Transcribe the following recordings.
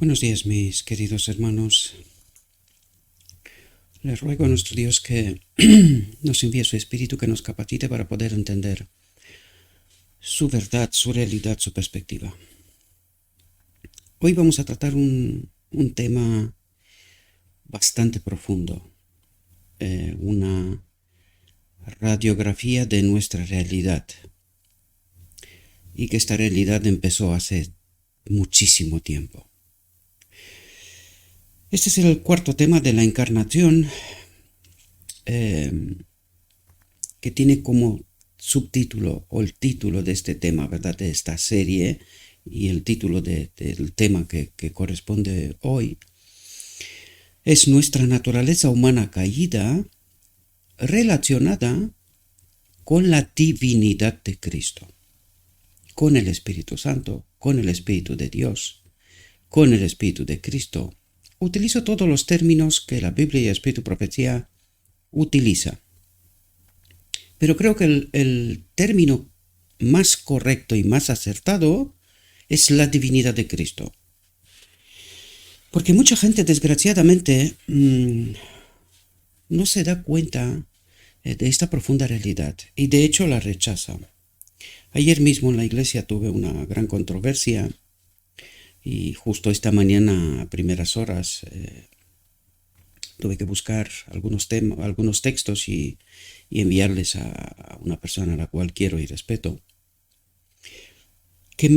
Buenos días, mis queridos hermanos. Les ruego a nuestro Dios que nos envíe su Espíritu, que nos capacite para poder entender su verdad, su realidad, su perspectiva. Hoy vamos a tratar un tema bastante profundo, una radiografía de nuestra realidad, y que esta realidad empezó hace muchísimo tiempo. Este es el cuarto tema de la encarnación, que tiene como subtítulo o el título de este tema, ¿verdad?, de esta serie, y el título del tema que corresponde hoy es nuestra naturaleza humana caída relacionada con la divinidad de Cristo, con el Espíritu Santo, con el Espíritu de Dios, con el Espíritu de Cristo. Utilizo todos los términos que la Biblia y el Espíritu Profecía utiliza. Pero creo que el término más correcto y más acertado es la divinidad de Cristo. Porque mucha gente, desgraciadamente, no se da cuenta de esta profunda realidad y de hecho la rechaza. Ayer mismo en la iglesia tuve una gran controversia y justo esta mañana a primeras horas tuve que buscar algunos textos y enviarles a una persona a la cual quiero y respeto, que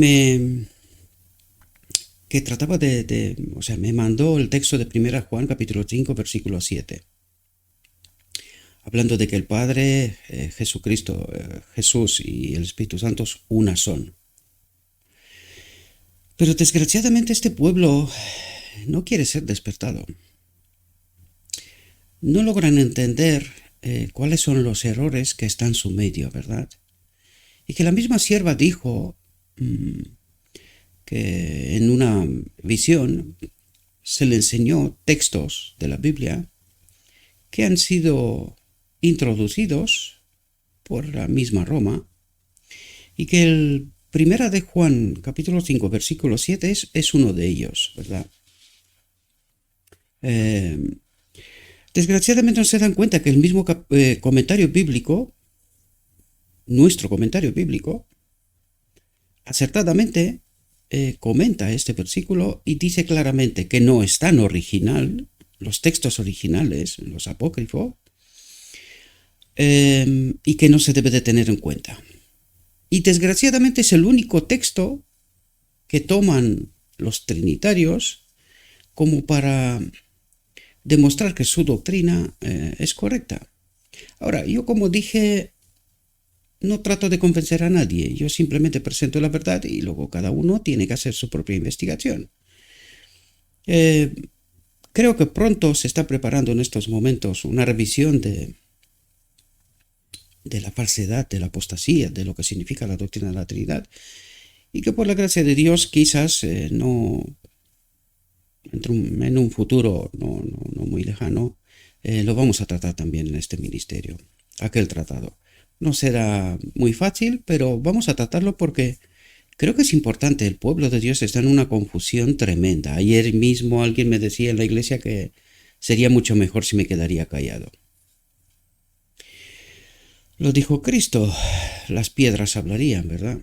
trataba me mandó el texto de 1 Juan capítulo 5 versículo 7, hablando de que el Padre, Jesucristo, Jesús y el Espíritu Santo una son. Pero desgraciadamente este pueblo no quiere ser despertado. No logran entender cuáles son los errores que están en su medio, ¿verdad? Y que la misma sierva dijo que en una visión se le enseñó textos de la Biblia que han sido introducidos por la misma Roma, y que el Primera de Juan capítulo 5 versículo 7 es uno de ellos, ¿verdad? Desgraciadamente no se dan cuenta que el mismo comentario bíblico, nuestro comentario bíblico, acertadamente comenta este versículo y dice claramente que no es tan original, los textos originales, los apócrifos, y que no se debe de tener en cuenta. Y desgraciadamente es el único texto que toman los trinitarios como para demostrar que su doctrina es correcta. Ahora, yo, como dije, no trato de convencer a nadie, yo simplemente presento la verdad y luego cada uno tiene que hacer su propia investigación. Creo que pronto se está preparando en estos momentos una revisión de la falsedad, de la apostasía, de lo que significa la doctrina de la Trinidad, y que por la gracia de Dios quizás en un futuro no muy lejano lo vamos a tratar también en este ministerio, aquel tratado. No será muy fácil, pero vamos a tratarlo porque creo que es importante. El pueblo de Dios está en una confusión tremenda. Ayer mismo alguien me decía en la iglesia que sería mucho mejor si me quedaría callado. Lo dijo Cristo, las piedras hablarían, ¿verdad?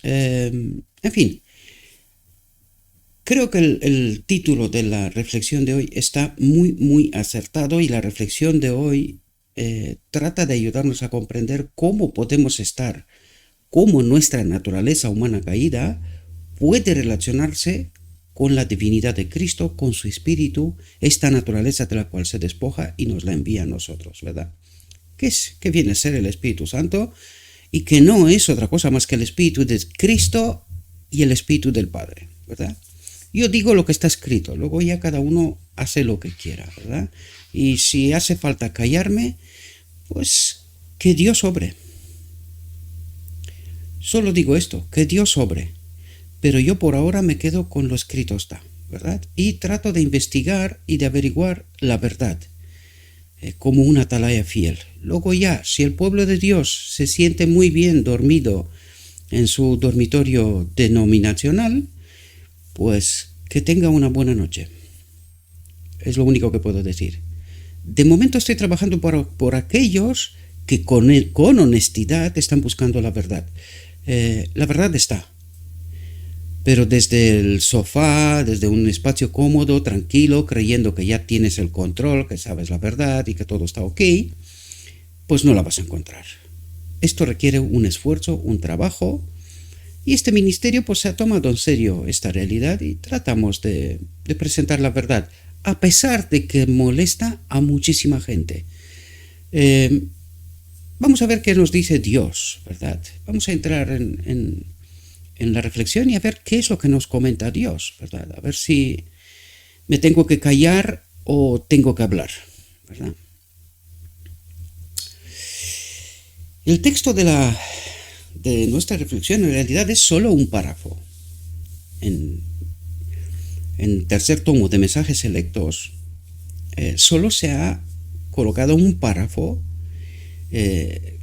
En fin, creo que el título de la reflexión de hoy está muy, muy acertado, y la reflexión de hoy trata de ayudarnos a comprender cómo podemos estar, cómo nuestra naturaleza humana caída puede relacionarse con la divinidad de Cristo, con su Espíritu, esta naturaleza de la cual se despoja y nos la envía a nosotros, ¿verdad? Que viene a ser el Espíritu Santo, y que no es otra cosa más que el Espíritu de Cristo y el Espíritu del Padre, ¿verdad? Yo digo lo que está escrito, luego ya cada uno hace lo que quiera, ¿verdad? Y si hace falta callarme, pues que Dios obre. Solo digo esto, que Dios obre, pero yo por ahora me quedo con lo escrito está, ¿verdad? Y trato de investigar y de averiguar la verdad, como una atalaya fiel. Luego ya, si el pueblo de Dios se siente muy bien dormido en su dormitorio denominacional, pues Que tenga una buena noche. Es lo único que puedo decir. De momento estoy trabajando por aquellos que con honestidad están buscando la verdad. La verdad está. Pero desde el sofá, desde un espacio cómodo, tranquilo, creyendo que ya tienes el control, que sabes la verdad y que todo está ok, pues no la vas a encontrar. Esto requiere un esfuerzo, un trabajo, y este ministerio pues se ha tomado en serio esta realidad y tratamos de presentar la verdad, a pesar de que molesta a muchísima gente. Vamos a ver qué nos dice Dios, ¿verdad? Vamos a entrar en la reflexión y a ver qué es lo que nos comenta Dios, ¿verdad? A ver si me tengo que callar o tengo que hablar, ¿verdad? El texto de nuestra reflexión en realidad es solo un párrafo. En tercer tomo de mensajes selectos solo se ha colocado un párrafo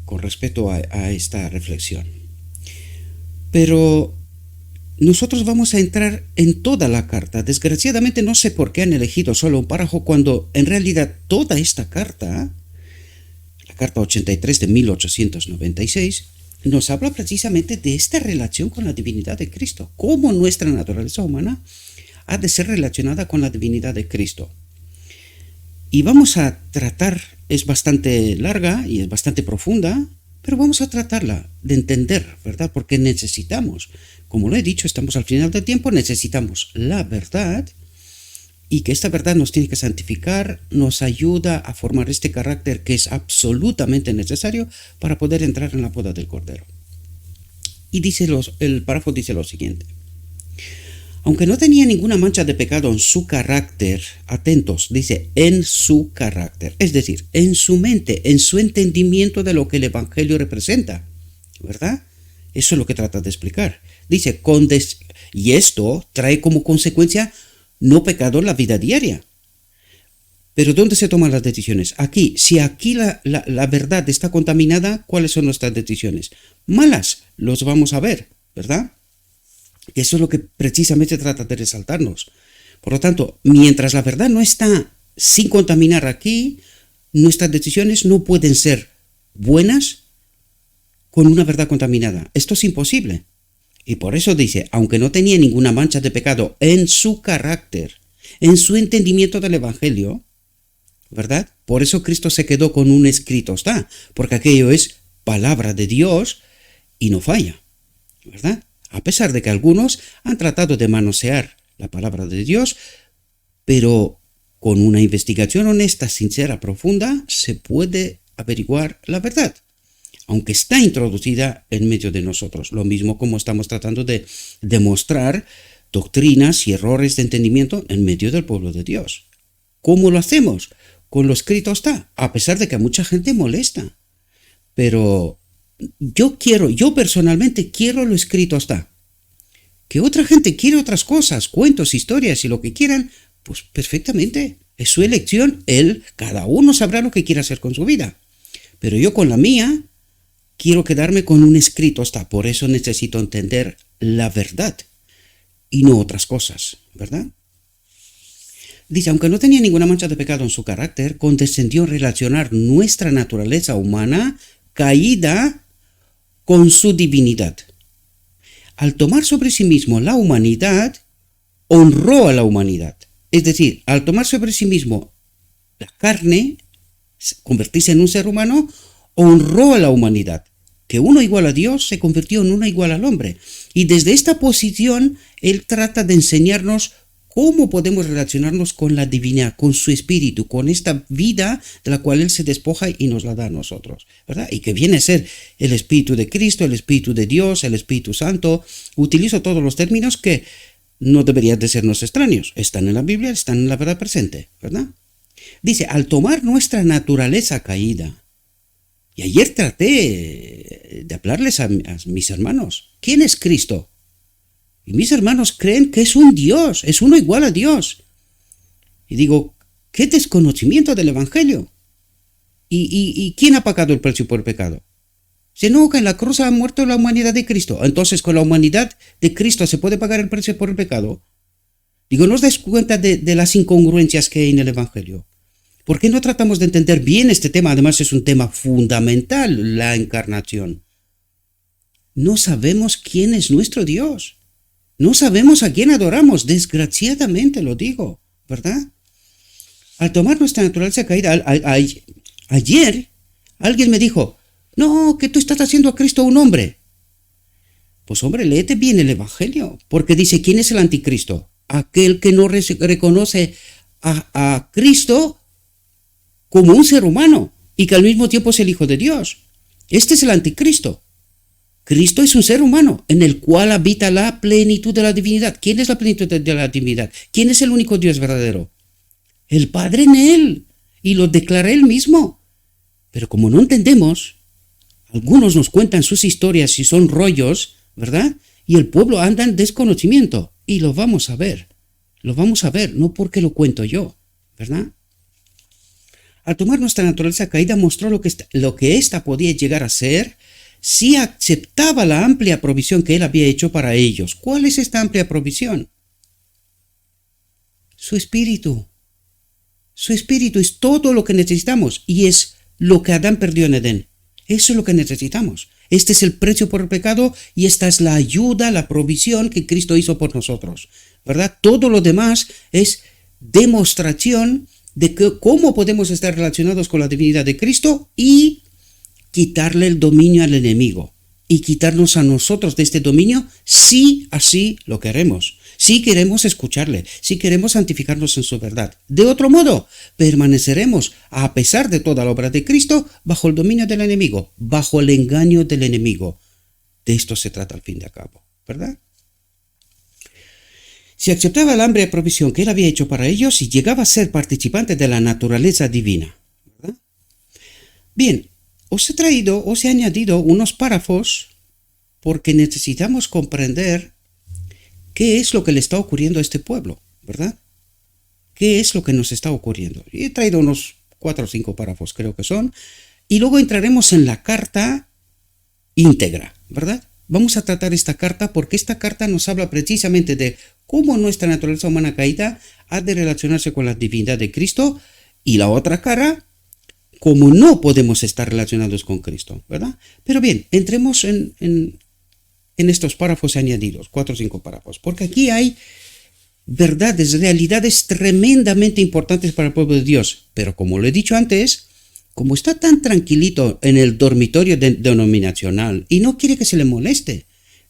con respecto a esta reflexión. Pero nosotros vamos a entrar en toda la carta. Desgraciadamente no sé por qué han elegido solo un párrafo cuando en realidad toda esta carta, la carta 83 de 1896, nos habla precisamente de esta relación con la divinidad de Cristo, cómo nuestra naturaleza humana ha de ser relacionada con la divinidad de Cristo. Y vamos a tratar, es bastante larga y es bastante profunda, pero vamos a tratarla de entender, ¿verdad? Porque necesitamos, como lo he dicho, estamos al final del tiempo, necesitamos la verdad, y que esta verdad nos tiene que santificar, nos ayuda a formar este carácter que es absolutamente necesario para poder entrar en la boda del Cordero. Y el párrafo dice lo siguiente: aunque no tenía ninguna mancha de pecado en su carácter, atentos, dice en su carácter, es decir, en su mente, en su entendimiento de lo que el Evangelio representa, ¿verdad? Eso es lo que trata de explicar. Dice, y esto trae como consecuencia no pecado en la vida diaria. Pero ¿dónde se toman las decisiones? Aquí. Si aquí la verdad está contaminada, ¿cuáles son nuestras decisiones? Malas, los vamos a ver, ¿verdad? Eso es lo que precisamente trata de resaltarnos. Por lo tanto, mientras la verdad no está sin contaminar aquí, nuestras decisiones no pueden ser buenas con una verdad contaminada. Esto es imposible. Y por eso dice, aunque no tenía ninguna mancha de pecado en su carácter, en su entendimiento del Evangelio, ¿verdad? Por eso Cristo se quedó con un escrito está, porque aquello es palabra de Dios y no falla, ¿verdad? A pesar de que algunos han tratado de manosear la palabra de Dios, pero con una investigación honesta, sincera, profunda, se puede averiguar la verdad, aunque está introducida en medio de nosotros. Lo mismo como estamos tratando de demostrar doctrinas y errores de entendimiento en medio del pueblo de Dios. ¿Cómo lo hacemos? Con lo escrito está, a pesar de que a mucha gente molesta. Pero yo personalmente quiero lo escrito está. Que otra gente quiere otras cosas, cuentos, historias y lo que quieran, pues perfectamente, es su elección. Cada uno sabrá lo que quiere hacer con su vida. Pero yo con la mía quiero quedarme con un escrito está. Por eso necesito entender la verdad y no otras cosas, ¿verdad? Dice, aunque no tenía ninguna mancha de pecado en su carácter, condescendió en relacionar nuestra naturaleza humana caída con su divinidad. Al tomar sobre sí mismo la humanidad, honró a la humanidad. Es decir, al tomar sobre sí mismo la carne, convertirse en un ser humano, honró a la humanidad. Que uno igual a Dios se convirtió en uno igual al hombre. Y desde esta posición, Él trata de enseñarnos cómo podemos relacionarnos con la divinidad, con su espíritu, con esta vida de la cual Él se despoja y nos la da a nosotros, ¿verdad? Y que viene a ser el Espíritu de Cristo, el Espíritu de Dios, el Espíritu Santo. Utilizo todos los términos que no deberían de sernos extraños. Están en la Biblia, están en la verdad presente, ¿verdad? Dice, al tomar nuestra naturaleza caída, y ayer traté de hablarles a mis hermanos, ¿quién es Cristo? Y mis hermanos creen que es un Dios, es uno igual a Dios. Y digo, ¿qué desconocimiento del Evangelio? ¿Y quién ha pagado el precio por el pecado? Si no, que en la cruz ha muerto la humanidad de Cristo. Entonces, ¿con la humanidad de Cristo se puede pagar el precio por el pecado? Digo, ¿no os dais cuenta de las incongruencias que hay en el Evangelio? ¿Por qué no tratamos de entender bien este tema? Además es un tema fundamental, la encarnación. No sabemos quién es nuestro Dios. No sabemos a quién adoramos, desgraciadamente lo digo, ¿verdad? Al tomar nuestra naturaleza caída, ayer alguien me dijo, no, que tú estás haciendo a Cristo un hombre. Pues hombre, léete bien el Evangelio, porque dice, ¿quién es el anticristo? Aquel que no reconoce a Cristo como un ser humano y que al mismo tiempo es el Hijo de Dios. Este es el anticristo. Cristo es un ser humano en el cual habita la plenitud de la divinidad. ¿Quién es la plenitud de la divinidad? ¿Quién es el único Dios verdadero? El Padre en él. Y lo declara él mismo. Pero como no entendemos, algunos nos cuentan sus historias y son rollos, ¿verdad? Y el pueblo anda en desconocimiento. Y lo vamos a ver. Lo vamos a ver, no porque lo cuento yo, ¿verdad? Al tomar nuestra naturaleza caída mostró lo que ésta podía llegar a ser si aceptaba la amplia provisión que él había hecho para ellos. ¿Cuál es esta amplia provisión? Su espíritu. Su espíritu es todo lo que necesitamos y es lo que Adán perdió en Edén. Eso es lo que necesitamos. Este es el precio por el pecado y esta es la ayuda, la provisión que Cristo hizo por nosotros, ¿verdad? Todo lo demás es demostración de cómo podemos estar relacionados con la divinidad de Cristo y quitarle el dominio al enemigo y quitarnos a nosotros de este dominio si así lo queremos, si queremos escucharle, si queremos santificarnos en su verdad. De otro modo, permaneceremos, a pesar de toda la obra de Cristo, bajo el dominio del enemigo, bajo el engaño del enemigo. De esto se trata al fin de cabo, ¿verdad? Si aceptaba la amplia provisión que él había hecho para ellos y llegaba a ser participante de la naturaleza divina, ¿verdad? Bien, os he añadido unos párrafos porque necesitamos comprender qué es lo que le está ocurriendo a este pueblo, ¿verdad? ¿Qué es lo que nos está ocurriendo? Y he traído unos 4 o 5 párrafos, creo que son, y luego entraremos en la carta íntegra, ¿verdad? Vamos a tratar esta carta porque esta carta nos habla precisamente de cómo nuestra naturaleza humana caída ha de relacionarse con la divinidad de Cristo y la otra cara, cómo no podemos estar relacionados con Cristo, ¿verdad? Pero bien, entremos en estos párrafos añadidos, 4 o 5 párrafos, porque aquí hay verdades, realidades tremendamente importantes para el pueblo de Dios, pero como lo he dicho antes, como está tan tranquilito en el dormitorio denominacional y no quiere que se le moleste,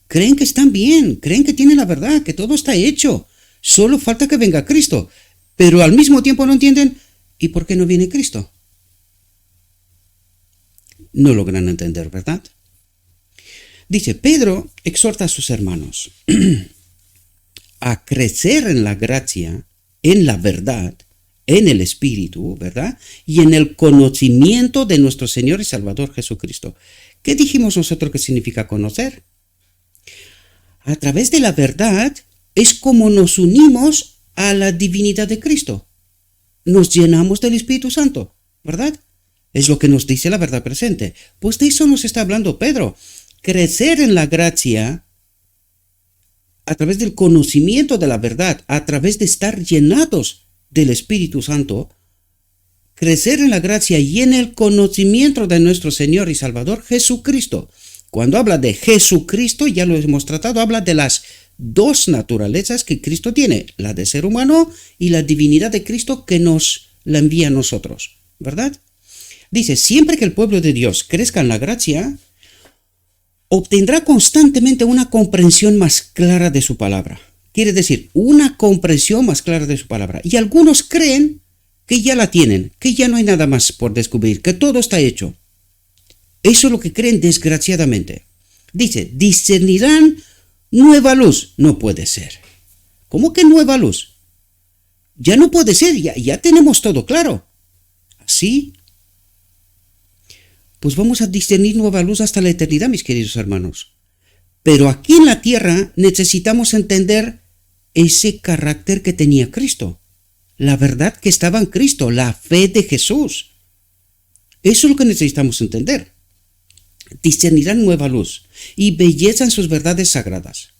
creen que están bien, creen que tienen la verdad, que todo está hecho, solo falta que venga Cristo, pero al mismo tiempo no entienden, ¿y por qué no viene Cristo? No logran entender, ¿verdad? Dice, Pedro exhorta a sus hermanos a crecer en la gracia, en la verdad, en el Espíritu, ¿verdad? Y en el conocimiento de nuestro Señor y Salvador Jesucristo. ¿Qué dijimos nosotros que significa conocer? A través de la verdad es como nos unimos a la divinidad de Cristo. Nos llenamos del Espíritu Santo, ¿verdad? Es lo que nos dice la verdad presente. Pues de eso nos está hablando Pedro. Crecer en la gracia a través del conocimiento de la verdad, a través de estar llenados del Espíritu Santo, crecer en la gracia y en el conocimiento de nuestro Señor y Salvador Jesucristo. Cuando habla de Jesucristo, ya lo hemos tratado, habla de las dos naturalezas que Cristo tiene, la de ser humano y la divinidad de Cristo que nos la envía a nosotros, ¿verdad? Dice, siempre que el pueblo de Dios crezca en la gracia, obtendrá constantemente una comprensión más clara de su palabra. Quiere decir, una comprensión más clara de su palabra. Y algunos creen que ya la tienen, que ya no hay nada más por descubrir, que todo está hecho. Eso es lo que creen desgraciadamente. Dice, discernirán nueva luz. No puede ser. ¿Cómo que nueva luz? Ya no puede ser, ya tenemos todo claro. ¿Así? Pues vamos a discernir nueva luz hasta la eternidad, mis queridos hermanos. Pero aquí en la tierra necesitamos entender ese carácter que tenía Cristo, la verdad que estaba en Cristo, la fe de Jesús. Eso es lo que necesitamos entender. Discernirán nueva luz y belleza en sus verdades sagradas.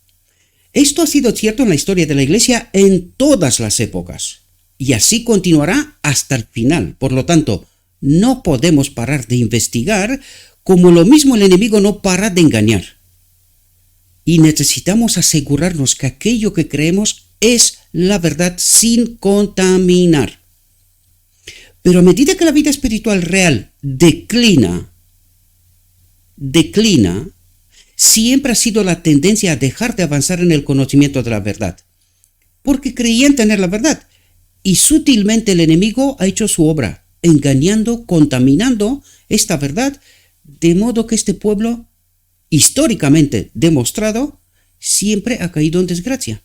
Esto ha sido cierto en la historia de la Iglesia en todas las épocas, y así continuará hasta el final. Por lo tanto, no podemos parar de investigar, como lo mismo el enemigo no para de engañar. Y necesitamos asegurarnos que aquello que creemos es la verdad sin contaminar. Pero a medida que la vida espiritual real declina, siempre ha sido la tendencia a dejar de avanzar en el conocimiento de la verdad, porque creían tener la verdad, y sutilmente el enemigo ha hecho su obra, engañando, contaminando esta verdad, de modo que este pueblo, históricamente demostrado, siempre ha caído en desgracia.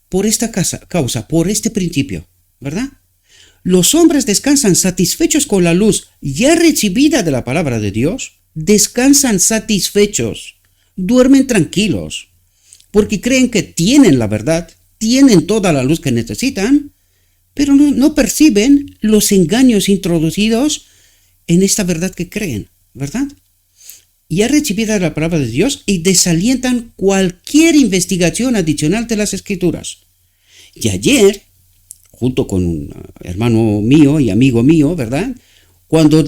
Por esta causa, por este principio, ¿verdad? Los hombres descansan satisfechos con la luz ya recibida de la palabra de Dios, descansan satisfechos, duermen tranquilos, porque creen que tienen la verdad, tienen toda la luz que necesitan, pero no perciben los engaños introducidos en esta verdad que creen, ¿verdad? Ya recibida la palabra de Dios y desalientan cualquier investigación adicional de las Escrituras. Y ayer, junto con un hermano mío y amigo mío, ¿verdad?, cuando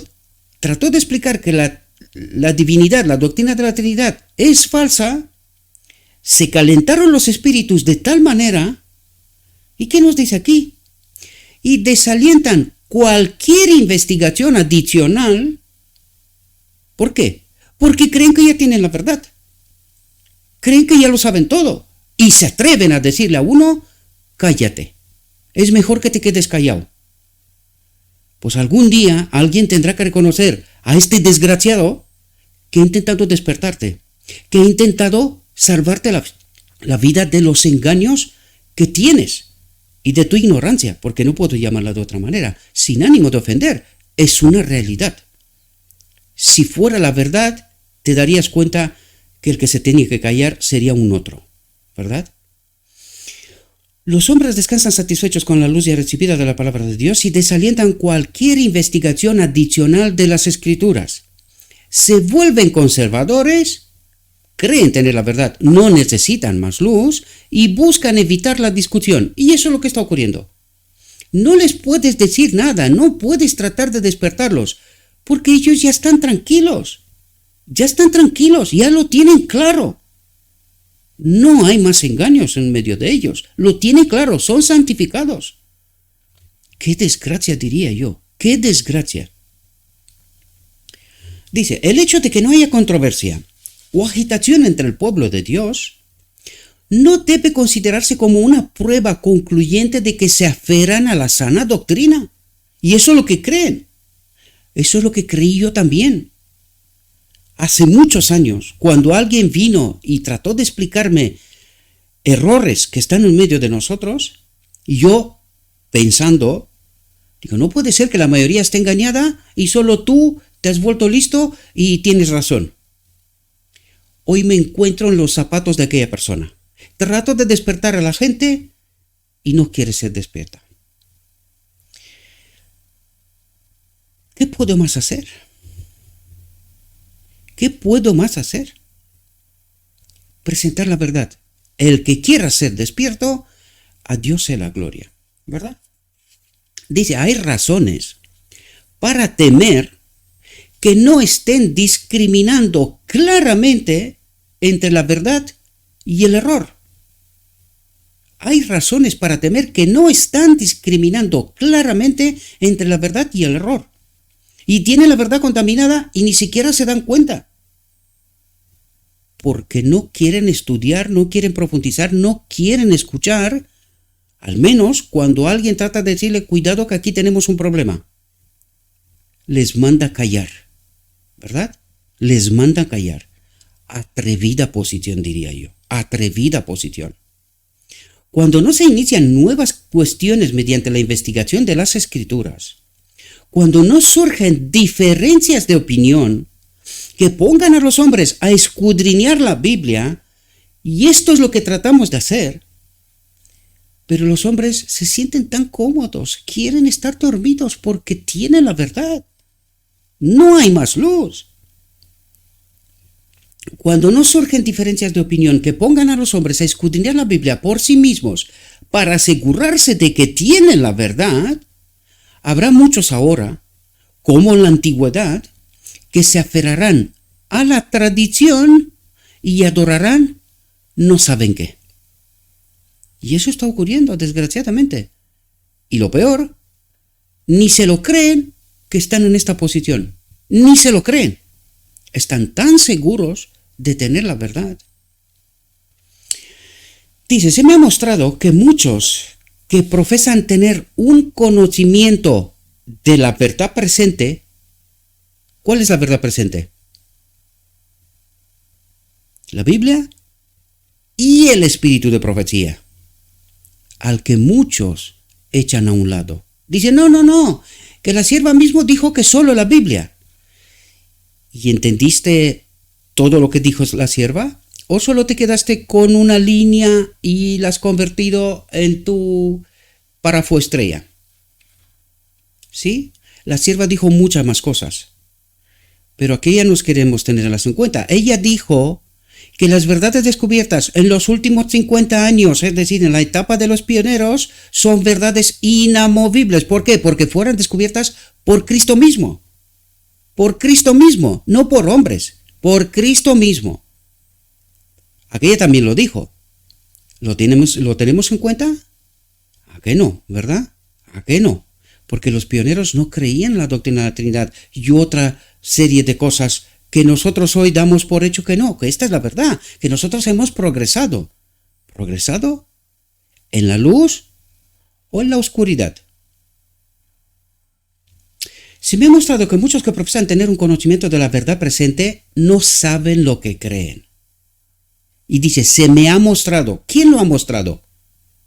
trató de explicar que la divinidad, la doctrina de la Trinidad es falsa, se calentaron los espíritus de tal manera, ¿y qué nos dice aquí? Y desalientan cualquier investigación adicional. ¿Por qué? Porque creen que ya tienen la verdad. Creen que ya lo saben todo. Y se atreven a decirle a uno, cállate. Es mejor que te quedes callado. Pues algún día alguien tendrá que reconocer a este desgraciado que ha intentado despertarte, que ha intentado salvarte la vida de los engaños que tienes y de tu ignorancia, porque no puedo llamarla de otra manera, sin ánimo de ofender, es una realidad. Si fuera la verdad, te darías cuenta que el que se tenía que callar sería un otro, ¿verdad? Los hombres descansan satisfechos con la luz ya recibida de la palabra de Dios y desalientan cualquier investigación adicional de las Escrituras. Se vuelven conservadores, creen tener la verdad, no necesitan más luz y buscan evitar la discusión. Y eso es lo que está ocurriendo. No les puedes decir nada, no puedes tratar de despertarlos, porque ellos ya están tranquilos, ya lo tienen claro. No hay más engaños en medio de ellos, lo tienen claro, son santificados. ¡Qué desgracia, diría yo! ¡Qué desgracia! Dice, el hecho de que no haya controversia o agitación entre el pueblo de Dios no debe considerarse como una prueba concluyente de que se aferran a la sana doctrina. Y eso es lo que creen. Eso es lo que creí yo también. Hace muchos años, cuando alguien vino y trató de explicarme errores que están en medio de nosotros, y yo, pensando, digo, no puede ser que la mayoría esté engañada y solo tú te has vuelto listo y tienes razón. Hoy me encuentro en los zapatos de aquella persona. Trato de despertar a la gente y no quiere ser despierta. ¿Qué puedo más hacer? ¿Qué puedo más hacer? Presentar la verdad. El que quiera ser despierto, a Dios sea la gloria, ¿verdad? Dice, hay razones para temer que no estén discriminando claramente entre la verdad y el error. Hay razones para temer que no están discriminando claramente entre la verdad y el error. Y tienen la verdad contaminada y ni siquiera se dan cuenta. Porque no quieren estudiar, no quieren profundizar, no quieren escuchar, al menos cuando alguien trata de decirle, cuidado que aquí tenemos un problema. Les manda callar, ¿verdad? Les manda callar. Atrevida posición, diría yo. Atrevida posición. Cuando no se inician nuevas cuestiones mediante la investigación de las Escrituras, cuando no surgen diferencias de opinión que pongan a los hombres a escudriñar la Biblia, y esto es lo que tratamos de hacer, pero los hombres se sienten tan cómodos, quieren estar dormidos porque tienen la verdad. No hay más luz. Cuando no surgen diferencias de opinión que pongan a los hombres a escudriñar la Biblia por sí mismos para asegurarse de que tienen la verdad, habrá muchos ahora, como en la antigüedad, que se aferrarán a la tradición y adorarán no saben qué. Y eso está ocurriendo, desgraciadamente. Y lo peor, ni se lo creen que están en esta posición. Ni se lo creen. Están tan seguros de tener la verdad. Dice, se me ha mostrado que muchos que profesan tener un conocimiento de la verdad presente. ¿Cuál es la verdad presente? La Biblia y el espíritu de profecía, al que muchos echan a un lado. Dicen, no, que la sierva mismo dijo que solo la Biblia. ¿Y entendiste todo lo que dijo la sierva? ¿O solo te quedaste con una línea y la has convertido en tu párrafo estrella? ¿Sí? La sierva dijo muchas más cosas. Pero aquí ya nos queremos tenerlas en cuenta. Ella dijo que las verdades descubiertas en los últimos 50 años, es decir, en la etapa de los pioneros, son verdades inamovibles. ¿Por qué? Porque fueron descubiertas por Cristo mismo. Por Cristo mismo, no por hombres, por Cristo mismo. Aquella también lo dijo. ¿Lo tenemos en cuenta? ¿A qué no? ¿Verdad? ¿A qué no? Porque los pioneros no creían en la doctrina de la Trinidad y otra serie de cosas que nosotros hoy damos por hecho que no, que esta es la verdad, que nosotros hemos progresado. ¿Progresado? ¿En la luz o en la oscuridad? Se me ha mostrado que muchos que profesan tener un conocimiento de la verdad presente no saben lo que creen. Y dice, se me ha mostrado. ¿Quién lo ha mostrado?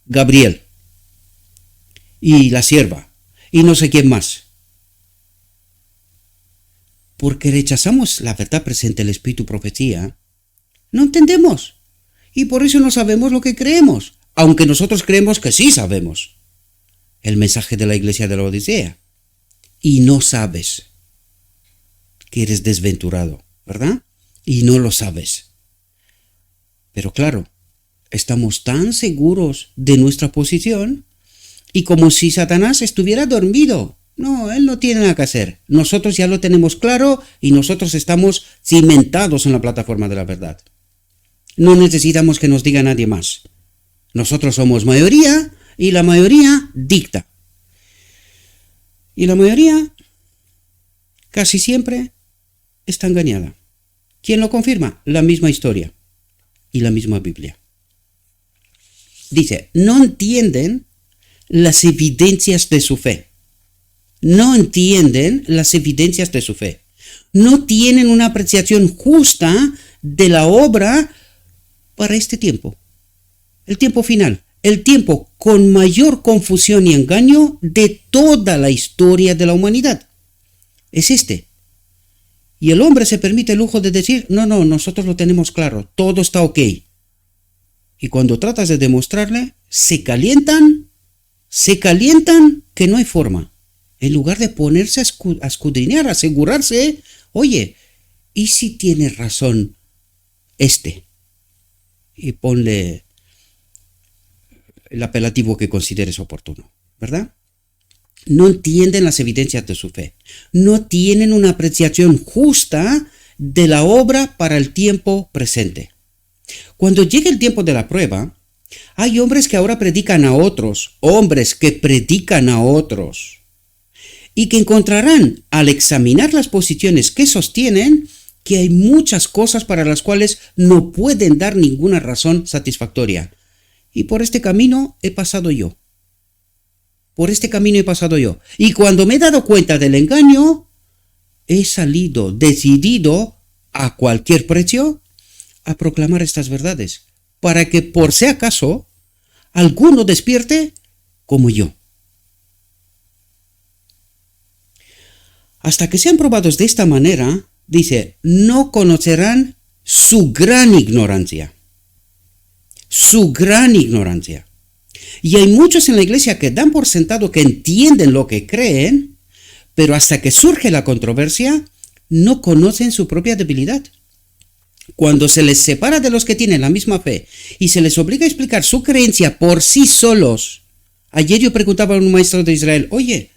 Gabriel. Y la sierva. Y no sé quién más. Porque rechazamos la verdad presente, el espíritu profecía, no entendemos. Y por eso no sabemos lo que creemos, aunque nosotros creemos que sí sabemos. El mensaje de la iglesia de la Odisea. Y no sabes que eres desventurado, ¿verdad? Y no lo sabes. Pero claro, estamos tan seguros de nuestra posición y como si Satanás estuviera dormido. No, él no tiene nada que hacer. Nosotros ya lo tenemos claro y nosotros estamos cimentados en la plataforma de la verdad. No necesitamos que nos diga nadie más. Nosotros somos mayoría y la mayoría dicta. Y la mayoría casi siempre está engañada. ¿Quién lo confirma? La misma historia y la misma Biblia. Dice, no entienden las evidencias de su fe. No entienden las evidencias de su fe. No tienen una apreciación justa de la obra para este tiempo. El tiempo final. El tiempo con mayor confusión y engaño de toda la historia de la humanidad. Es este. Y el hombre se permite el lujo de decir, no, nosotros lo tenemos claro, todo está ok. Y cuando tratas de demostrarle, se calientan que no hay forma. En lugar de ponerse a escudriñar, a asegurarse, oye, ¿y si tiene razón este? Y ponle el apelativo que consideres oportuno, ¿verdad? No entienden las evidencias de su fe. No tienen una apreciación justa de la obra para el tiempo presente. Cuando llegue el tiempo de la prueba, hay hombres que ahora predican a otros, hombres que predican a otros, y que encontrarán al examinar las posiciones que sostienen que hay muchas cosas para las cuales no pueden dar ninguna razón satisfactoria. Y por este camino he pasado yo. Y cuando me he dado cuenta del engaño, he salido decidido a cualquier precio a proclamar estas verdades, para que por si acaso alguno despierte como yo. Hasta que sean probados de esta manera, dice, no conocerán su gran ignorancia. Su gran ignorancia. Y hay muchos en la iglesia que dan por sentado que entienden lo que creen, pero hasta que surge la controversia, no conocen su propia debilidad. Cuando se les separa de los que tienen la misma fe y se les obliga a explicar su creencia por sí solos. Ayer yo preguntaba a un maestro de Israel, oye,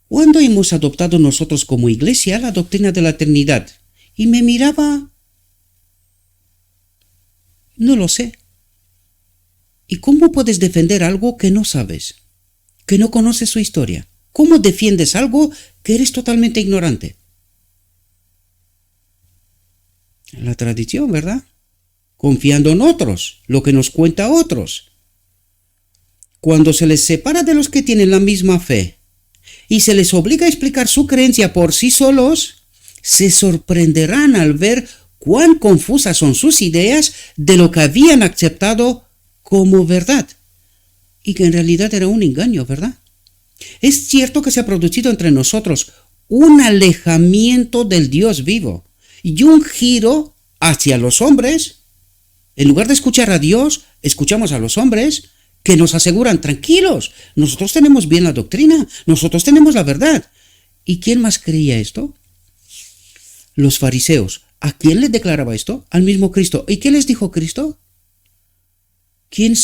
¿cuándo hemos adoptado nosotros como iglesia la doctrina de la Trinidad? Y me miraba, no lo sé. ¿Y cómo puedes defender algo que no sabes, que no conoces su historia? ¿Cómo defiendes algo que eres totalmente ignorante? La tradición, ¿verdad? Confiando en otros, lo que nos cuenta otros. Cuando se les separa de los que tienen la misma fe y se les obliga a explicar su creencia por sí solos, se sorprenderán al ver cuán confusas son sus ideas de lo que habían aceptado como verdad y que en realidad era un engaño, ¿verdad? Es cierto que se ha producido entre nosotros un alejamiento del Dios vivo y un giro hacia los hombres. En lugar de escuchar a Dios, escuchamos a los hombres que nos aseguran, tranquilos, nosotros tenemos bien la doctrina, nosotros tenemos la verdad. ¿Y quién más creía esto? Los fariseos. ¿A quién les declaraba esto? Al mismo Cristo. ¿Y qué les dijo Cristo? ¿Quién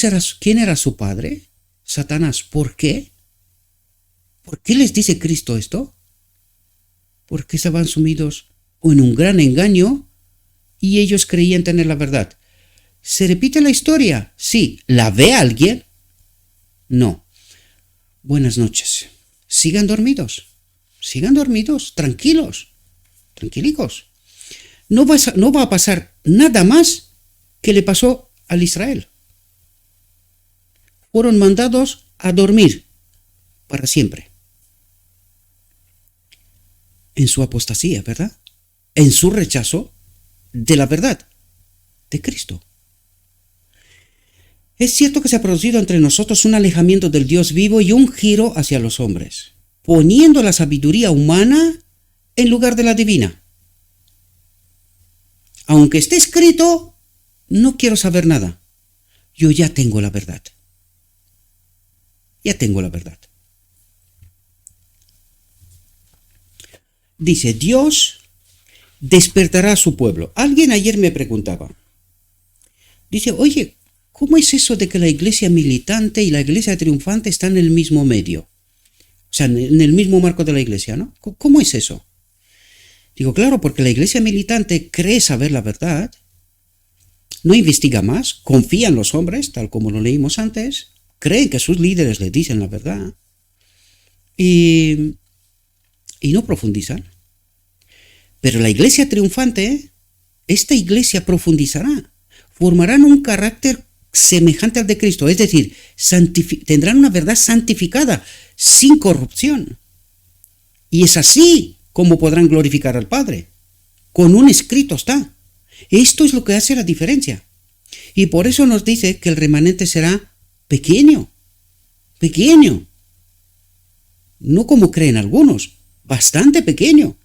era su padre? Satanás. ¿Por qué? ¿Por qué les dice Cristo esto? Porque estaban sumidos en un gran engaño y ellos creían tener la verdad. ¿Se repite la historia? Sí. ¿La ve alguien? No. Buenas noches. Sigan dormidos, tranquilos, tranquilicos. No va a pasar nada más que le pasó al Israel. Fueron mandados a dormir para siempre. En su apostasía, ¿verdad? En su rechazo de la verdad de Cristo. Es cierto que se ha producido entre nosotros un alejamiento del Dios vivo y un giro hacia los hombres, poniendo la sabiduría humana en lugar de la divina. Aunque esté escrito, no quiero saber nada. Yo ya tengo la verdad. Ya tengo la verdad. Dice, Dios despertará a su pueblo. Alguien ayer me preguntaba. Dice, oye, ¿cómo es eso de que la iglesia militante y la iglesia triunfante están en el mismo medio? O sea, en el mismo marco de la iglesia, ¿no? ¿Cómo es eso? Digo, claro, porque la iglesia militante cree saber la verdad, no investiga más, confía en los hombres, tal como lo leímos antes, creen que sus líderes le dicen la verdad y no profundizan. Pero la iglesia triunfante, esta iglesia profundizará, formarán un carácter semejante al de Cristo, es decir, tendrán una verdad santificada, sin corrupción. Y es así como podrán glorificar al Padre. Con un escrito está. Esto es lo que hace la diferencia. Y por eso nos dice que el remanente será pequeño. Pequeño. No como creen algunos, bastante pequeño.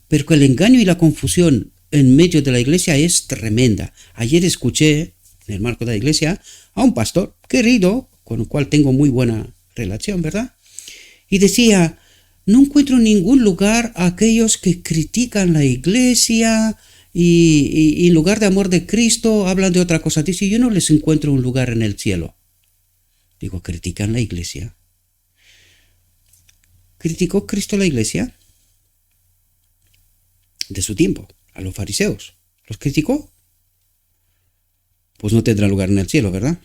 Pero que el engaño y la confusión en medio de la iglesia es tremenda. Ayer escuché, en el marco de la iglesia, a un pastor querido, con el cual tengo muy buena relación, ¿verdad? Y decía, no encuentro en ningún lugar a aquellos que critican la iglesia y en lugar de amor de Cristo hablan de otra cosa. Dice, yo no les encuentro un lugar en el cielo. Digo, ¿critican la iglesia? ¿Criticó Cristo la iglesia? De su tiempo, a los fariseos. ¿Los criticó? Pues no tendrá lugar en el cielo, ¿verdad?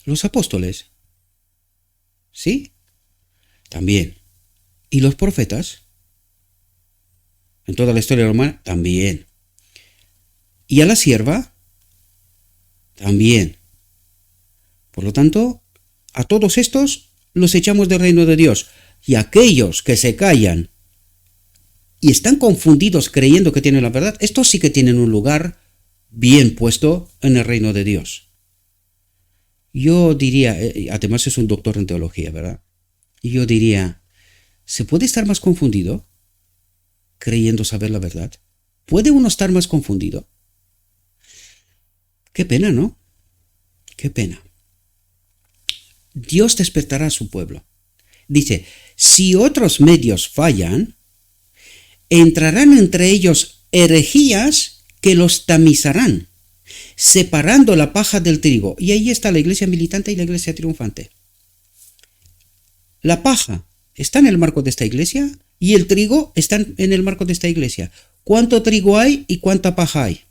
Los apóstoles. ¿Sí? También. ¿Y los profetas? En toda la historia romana, también. ¿Y a la sierva? También. Por lo tanto, a todos estos los echamos del reino de Dios. Y aquellos que se callan y están confundidos creyendo que tienen la verdad, estos sí que tienen un lugar bien puesto en el reino de Dios. Yo diría, además es un doctor en teología, ¿verdad? Y yo diría, ¿se puede estar más confundido creyendo saber la verdad? ¿Puede uno estar más confundido? Qué pena, ¿no? Qué pena. Dios despertará a su pueblo. Dice, si otros medios fallan, entrarán entre ellos herejías que los tamizarán, separando la paja del trigo. Y ahí está la iglesia militante y la iglesia triunfante. La paja está en el marco de esta iglesia y el trigo está en el marco de esta iglesia. ¿Cuánto trigo hay y cuánta paja hay?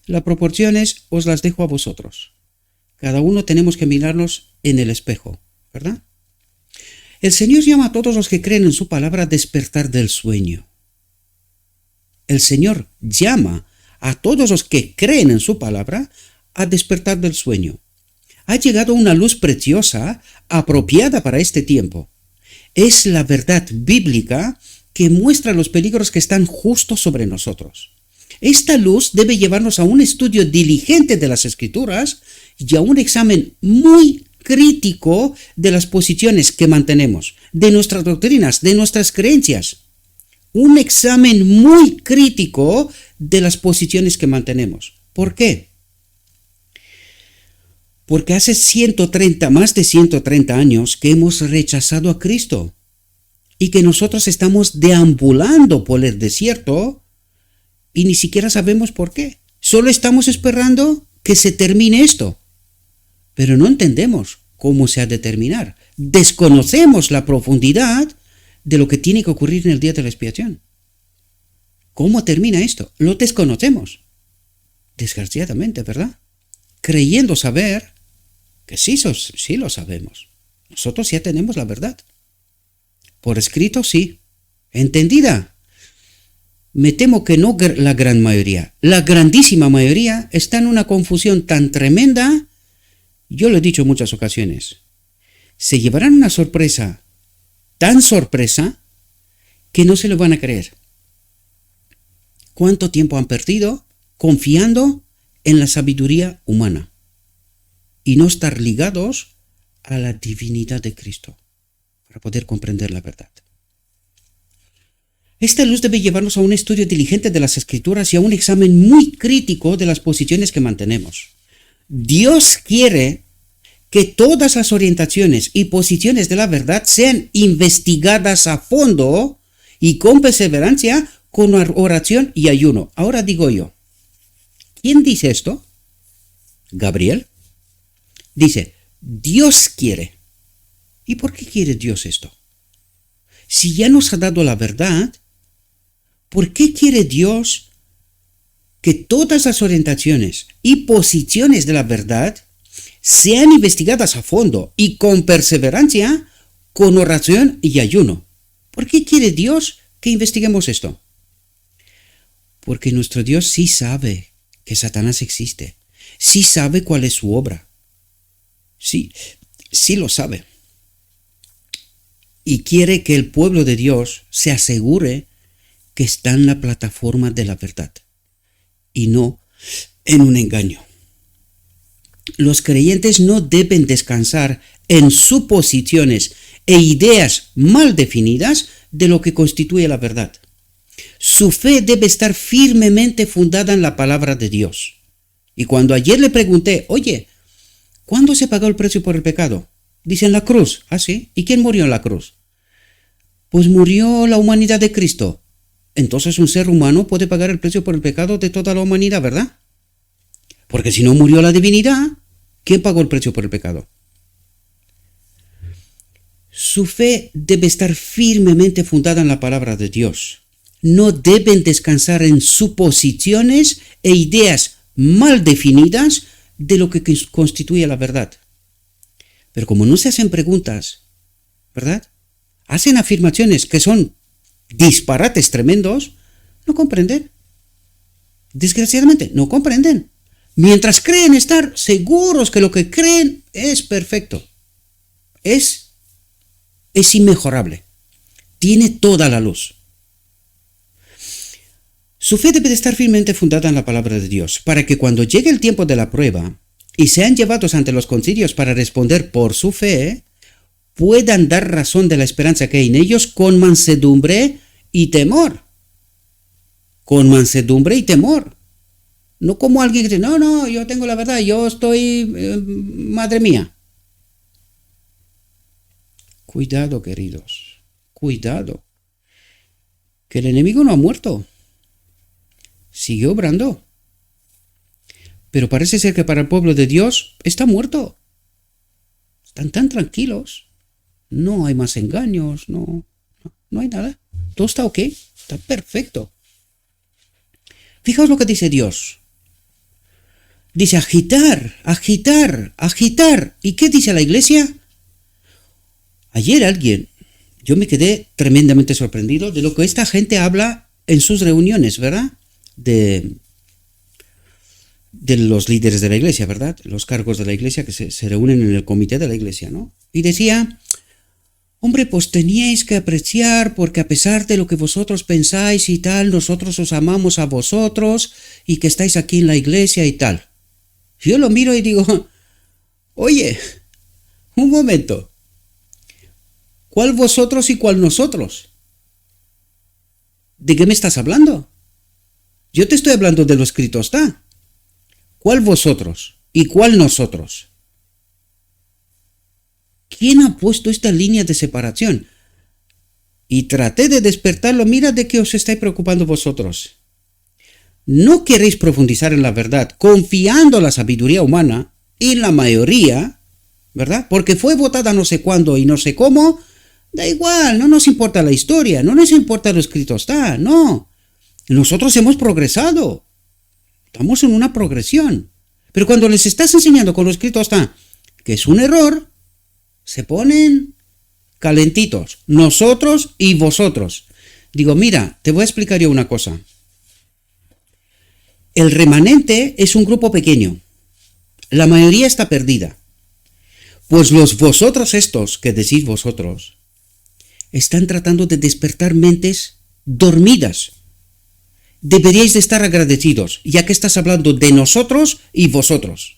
Las proporciones os las dejo a vosotros. Cada uno tenemos que mirarnos en el espejo, ¿verdad? El Señor llama a todos los que creen en su palabra a despertar del sueño. El Señor llama a todos los que creen en su palabra a despertar del sueño. Ha llegado una luz preciosa, apropiada para este tiempo. Es la verdad bíblica que muestra los peligros que están justo sobre nosotros. Esta luz debe llevarnos a un estudio diligente de las Escrituras y a un examen muy crítico de las posiciones que mantenemos, de nuestras doctrinas, de nuestras creencias. Un examen muy crítico de las posiciones que mantenemos. ¿Por qué? Porque hace más de 130 años que hemos rechazado a Cristo y que nosotros estamos deambulando por el desierto y ni siquiera sabemos por qué. Solo estamos esperando que se termine esto. Pero no entendemos cómo se ha de terminar. Desconocemos la profundidad de lo que tiene que ocurrir en el día de la expiación. ¿Cómo termina esto? Lo desconocemos. Desgraciadamente, ¿verdad? Creyendo saber que sí lo sabemos. Nosotros ya tenemos la verdad. Por escrito, sí. ¿Entendida? Me temo que no la gran mayoría. La grandísima mayoría está en una confusión tan tremenda. Yo lo he dicho en muchas ocasiones. Se llevarán una sorpresa, tan sorpresa, que no se lo van a creer. ¿Cuánto tiempo han perdido confiando en la sabiduría humana y no estar ligados a la divinidad de Cristo para poder comprender la verdad? Esta luz debe llevarnos a un estudio diligente de las Escrituras y a un examen muy crítico de las posiciones que mantenemos. Dios quiere que todas las orientaciones y posiciones de la verdad sean investigadas a fondo y con perseverancia, con oración y ayuno. Ahora digo yo, ¿quién dice esto? Gabriel. Dice, Dios quiere. ¿Y por qué quiere Dios esto? Si ya nos ha dado la verdad, ¿por qué quiere Dios que todas las orientaciones y posiciones de la verdad sean investigadas a fondo y con perseverancia, con oración y ayuno? ¿Por qué quiere Dios que investiguemos esto? Porque nuestro Dios sí sabe que Satanás existe, sí sabe cuál es su obra, sí lo sabe. Y quiere que el pueblo de Dios se asegure que está en la plataforma de la verdad y no en un engaño. Los creyentes no deben descansar en suposiciones e ideas mal definidas de lo que constituye la verdad. Su fe debe estar firmemente fundada en la palabra de Dios. Y cuando ayer le pregunté, oye, ¿cuándo se pagó el precio por el pecado? Dice en la cruz. ¿Ah, sí? ¿Y quién murió en la cruz? Pues murió la humanidad de Cristo. Entonces un ser humano puede pagar el precio por el pecado de toda la humanidad, ¿verdad? Porque si no murió la divinidad, ¿quién pagó el precio por el pecado? Su fe debe estar firmemente fundada en la palabra de Dios. No deben descansar en suposiciones e ideas mal definidas de lo que constituye la verdad. Pero como no se hacen preguntas, ¿verdad? Hacen afirmaciones que son disparates tremendos, no comprenden. Desgraciadamente, no comprenden. Mientras creen estar seguros que lo que creen es perfecto, es inmejorable, tiene toda la luz. Su fe debe de estar firmemente fundada en la palabra de Dios, para que cuando llegue el tiempo de la prueba y sean llevados ante los concilios para responder por su fe, puedan dar razón de la esperanza que hay en ellos con mansedumbre y temor. Con mansedumbre y temor. No como alguien que dice, no, yo tengo la verdad, yo estoy, madre mía. Cuidado, queridos, cuidado, que el enemigo no ha muerto, sigue obrando. Pero parece ser que para el pueblo de Dios está muerto. Están tan tranquilos. No hay más engaños, no hay nada. Todo está ok, está perfecto. Fijaos lo que dice Dios. Dice agitar, agitar, agitar. ¿Y qué dice la iglesia? Ayer yo me quedé tremendamente sorprendido de lo que esta gente habla en sus reuniones, ¿verdad? De los líderes de la iglesia, ¿verdad? Los cargos de la iglesia que se reúnen en el comité de la iglesia, ¿no? Y decía, hombre, pues teníais que apreciar porque a pesar de lo que vosotros pensáis y tal, nosotros os amamos a vosotros y que estáis aquí en la iglesia y tal. Yo lo miro y digo, oye, un momento, ¿cuál vosotros y cuál nosotros? ¿De qué me estás hablando? Yo te estoy hablando de lo escrito está. ¿Cuál vosotros y cuál nosotros? ¿Quién ha puesto esta línea de separación? Y traté de despertarlo, mira de qué os estáis preocupando vosotros. No queréis profundizar en la verdad, confiando en la sabiduría humana, y la mayoría, ¿verdad? Porque fue votada no sé cuándo y no sé cómo, da igual, no nos importa la historia, no nos importa lo escrito está, no. Nosotros hemos progresado. Estamos en una progresión. Pero cuando les estás enseñando con lo escrito está, que es un error, se ponen calentitos. Nosotros y vosotros. Digo, mira, te voy a explicar yo una cosa. El remanente es un grupo pequeño. La mayoría está perdida. Pues los vosotros estos, que decís vosotros, están tratando de despertar mentes dormidas. Deberíais de estar agradecidos, ya que estás hablando de nosotros y vosotros.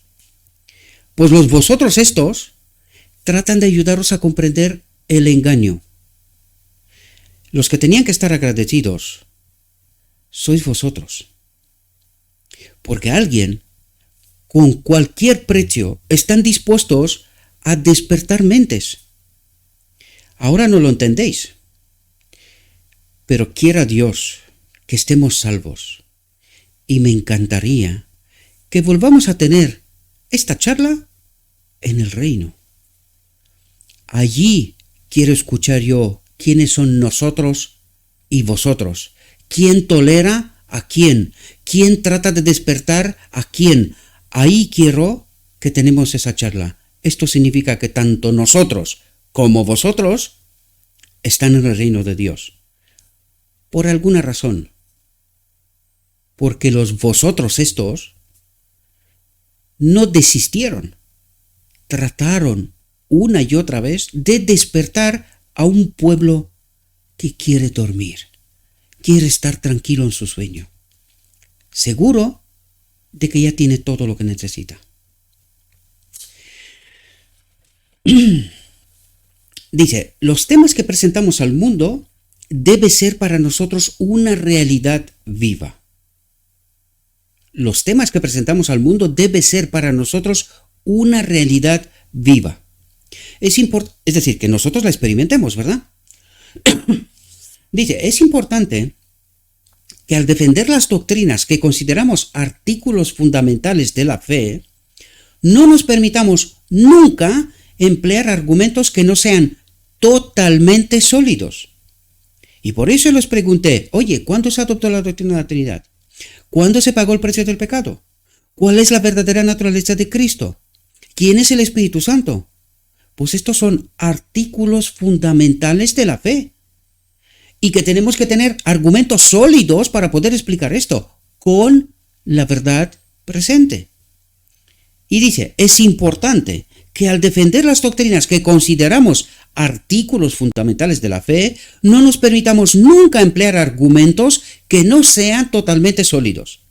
Pues los vosotros estos tratan de ayudaros a comprender el engaño. Los que tenían que estar agradecidos sois vosotros. Porque alguien, con cualquier precio, están dispuestos a despertar mentes. Ahora no lo entendéis. Pero quiera Dios que estemos salvos. Y me encantaría que volvamos a tener esta charla en el reino. Allí quiero escuchar yo quiénes son nosotros y vosotros. ¿Quién tolera a quién? ¿Quién trata de despertar a quién? Ahí quiero que tenemos esa charla. Esto significa que tanto nosotros como vosotros están en el reino de Dios. Por alguna razón. Porque los vosotros estos no desistieron. Trataron una y otra vez de despertar a un pueblo que quiere dormir, quiere estar tranquilo en su sueño, seguro de que ya tiene todo lo que necesita. Dice, los temas que presentamos al mundo debe ser para nosotros una realidad viva. Los temas que presentamos al mundo debe ser para nosotros una realidad viva. Es decir, que nosotros la experimentemos, ¿verdad? Dice, es importante que al defender las doctrinas que consideramos artículos fundamentales de la fe, no nos permitamos nunca emplear argumentos que no sean totalmente sólidos. Y por eso les pregunté, oye, ¿cuándo se adoptó la doctrina de la Trinidad? ¿Cuándo se pagó el precio del pecado? ¿Cuál es la verdadera naturaleza de Cristo? ¿Quién es el Espíritu Santo? Pues estos son artículos fundamentales de la fe. Y que tenemos que tener argumentos sólidos para poder explicar esto, con la verdad presente. Y dice, es importante que al defender las doctrinas que consideramos artículos fundamentales de la fe, no nos permitamos nunca emplear argumentos que no sean totalmente sólidos.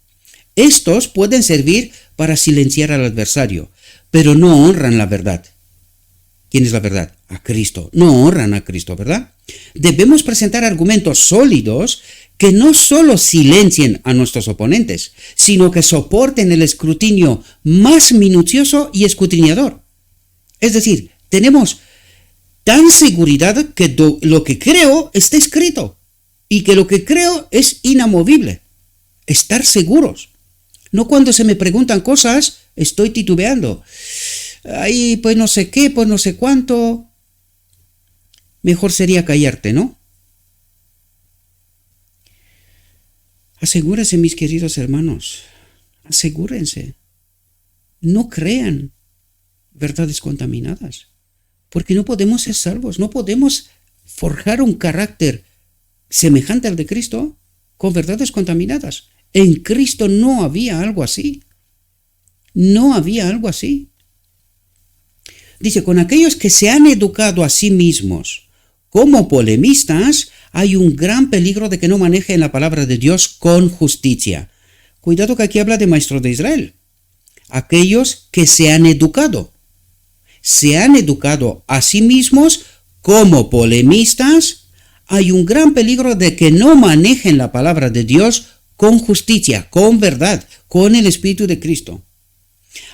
Estos pueden servir para silenciar al adversario, pero no honran la verdad. ¿Quién es la verdad? A Cristo. No honran a Cristo, ¿verdad? Debemos presentar argumentos sólidos que no solo silencien a nuestros oponentes, sino que soporten el escrutinio más minucioso y escudriñador. Es decir, tenemos tan seguridad que lo que creo está escrito y que lo que creo es inamovible. Estar seguros. No cuando se me preguntan cosas, estoy titubeando. Ahí, pues no sé qué, pues no sé cuánto. Mejor sería callarte, ¿no? Asegúrense, mis queridos hermanos. Asegúrense. No crean verdades contaminadas. Porque no podemos ser salvos. No podemos forjar un carácter semejante al de Cristo con verdades contaminadas. En Cristo no había algo así. No había algo así. Dice, con aquellos que se han educado a sí mismos como polemistas, hay un gran peligro de que no manejen la palabra de Dios con justicia. Cuidado que aquí habla de maestros de Israel. Aquellos que se han educado a sí mismos como polemistas, hay un gran peligro de que no manejen la palabra de Dios con justicia, con verdad, con el Espíritu de Cristo.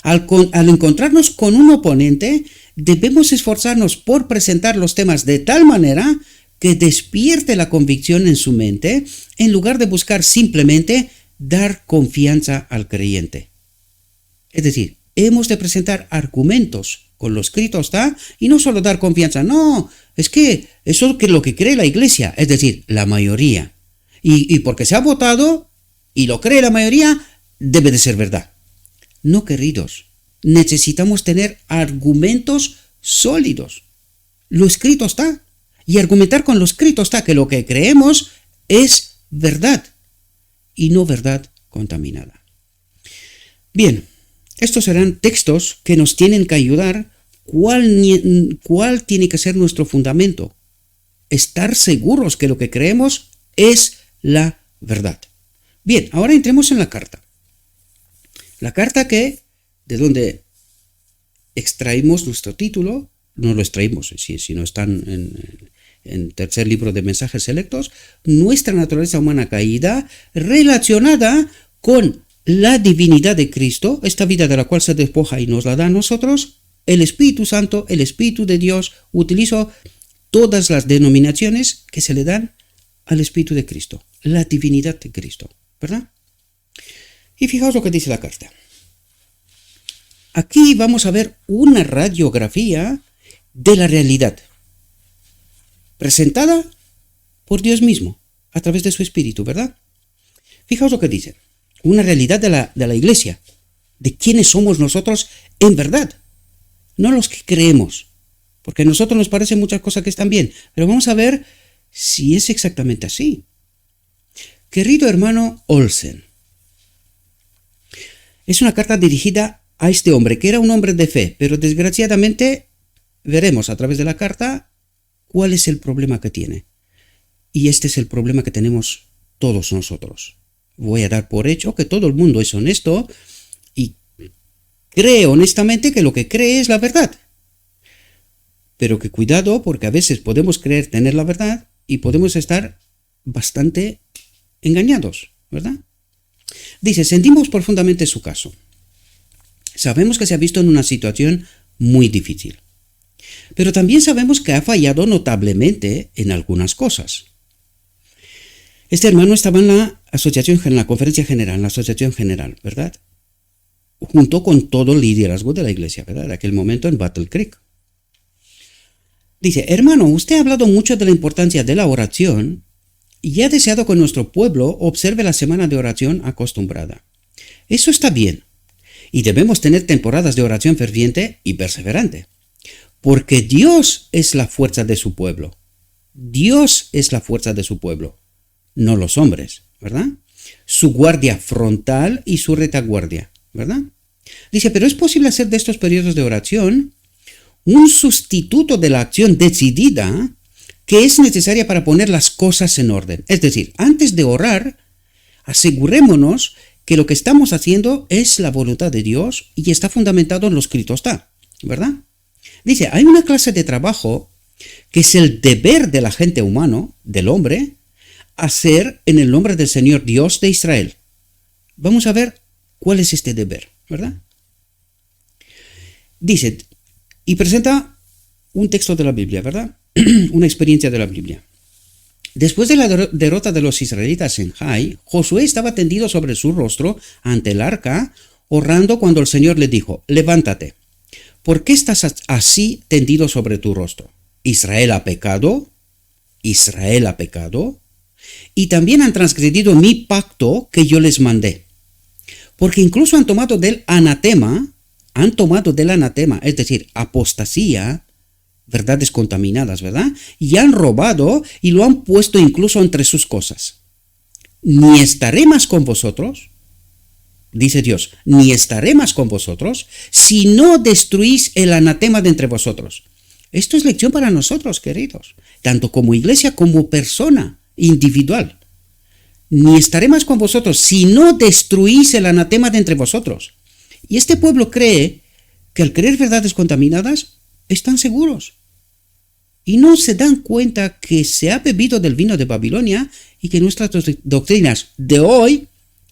Al encontrarnos con un oponente, debemos esforzarnos por presentar los temas de tal manera que despierte la convicción en su mente, en lugar de buscar simplemente dar confianza al creyente. Es decir, hemos de presentar argumentos con lo escrito está, y no solo dar confianza, no, es que eso es lo que cree la iglesia, es decir, la mayoría. Y porque se ha votado y lo cree la mayoría, debe de ser verdad. No, queridos, necesitamos tener argumentos sólidos. Lo escrito está. Y argumentar con lo escrito está que lo que creemos es verdad y no verdad contaminada. Bien, estos serán textos que nos tienen que ayudar. ¿Cuál tiene que ser nuestro fundamento? Estar seguros que lo que creemos es la verdad. Bien, ahora entremos en la carta. La carta de donde extraímos nuestro título, no lo extraímos, si no están en tercer libro de mensajes selectos, nuestra naturaleza humana caída relacionada con la divinidad de Cristo, esta vida de la cual se despoja y nos la da a nosotros, el Espíritu Santo, el Espíritu de Dios. Utilizo todas las denominaciones que se le dan al Espíritu de Cristo, la divinidad de Cristo, ¿verdad? Y fijaos lo que dice la carta. Aquí vamos a ver una radiografía de la realidad, presentada por Dios mismo, a través de su Espíritu, ¿verdad? Fijaos lo que dice, una realidad de la iglesia, de quiénes somos nosotros en verdad, no los que creemos, porque a nosotros nos parecen muchas cosas que están bien, pero vamos a ver si es exactamente así. Querido hermano Olsen, es una carta dirigida a este hombre, que era un hombre de fe, pero desgraciadamente veremos a través de la carta cuál es el problema que tiene. Y este es el problema que tenemos todos nosotros. Voy a dar por hecho que todo el mundo es honesto y cree honestamente que lo que cree es la verdad. Pero que cuidado, porque a veces podemos creer tener la verdad y podemos estar bastante engañados, ¿verdad? Dice, sentimos profundamente su caso. Sabemos que se ha visto en una situación muy difícil. Pero también sabemos que ha fallado notablemente en algunas cosas. Este hermano estaba en la conferencia general, en la asociación general, ¿verdad? Junto con todo el liderazgo de la iglesia, ¿verdad? En aquel momento en Battle Creek. Dice, hermano, usted ha hablado mucho de la importancia de la oración y ha deseado que nuestro pueblo observe la semana de oración acostumbrada. Eso está bien, y debemos tener temporadas de oración ferviente y perseverante, porque Dios es la fuerza de su pueblo. Dios es la fuerza de su pueblo, no los hombres, ¿verdad? Su guardia frontal y su retaguardia, ¿verdad? Dice, pero es posible hacer de estos periodos de oración un sustituto de la acción decidida que es necesaria para poner las cosas en orden. Es decir, antes de orar, asegurémonos que lo que estamos haciendo es la voluntad de Dios y está fundamentado en lo escrito está, ¿verdad? Dice, hay una clase de trabajo que es el deber del agente humano, del hombre, hacer en el nombre del Señor Dios de Israel. Vamos a ver cuál es este deber, ¿verdad? Dice, y presenta un texto de la Biblia, ¿verdad? Una experiencia de la Biblia. Después de la derrota de los israelitas en Jai, Josué estaba tendido sobre su rostro ante el arca, orando cuando el Señor le dijo: levántate. ¿Por qué estás así tendido sobre tu rostro? ¿Israel ha pecado? ¿Israel ha pecado? Y también han transgredido mi pacto que yo les mandé. Porque incluso han tomado del anatema, es decir, apostasía, verdades contaminadas, ¿verdad? Y han robado y lo han puesto incluso entre sus cosas. Ni estaré más con vosotros, dice Dios, ni estaré más con vosotros si no destruís el anatema de entre vosotros. Esto es lección para nosotros, queridos, tanto como iglesia como persona individual. Ni estaré más con vosotros si no destruís el anatema de entre vosotros. Y este pueblo cree que al creer verdades contaminadas están seguros. Y no se dan cuenta que se ha bebido del vino de Babilonia y que nuestras doctrinas de hoy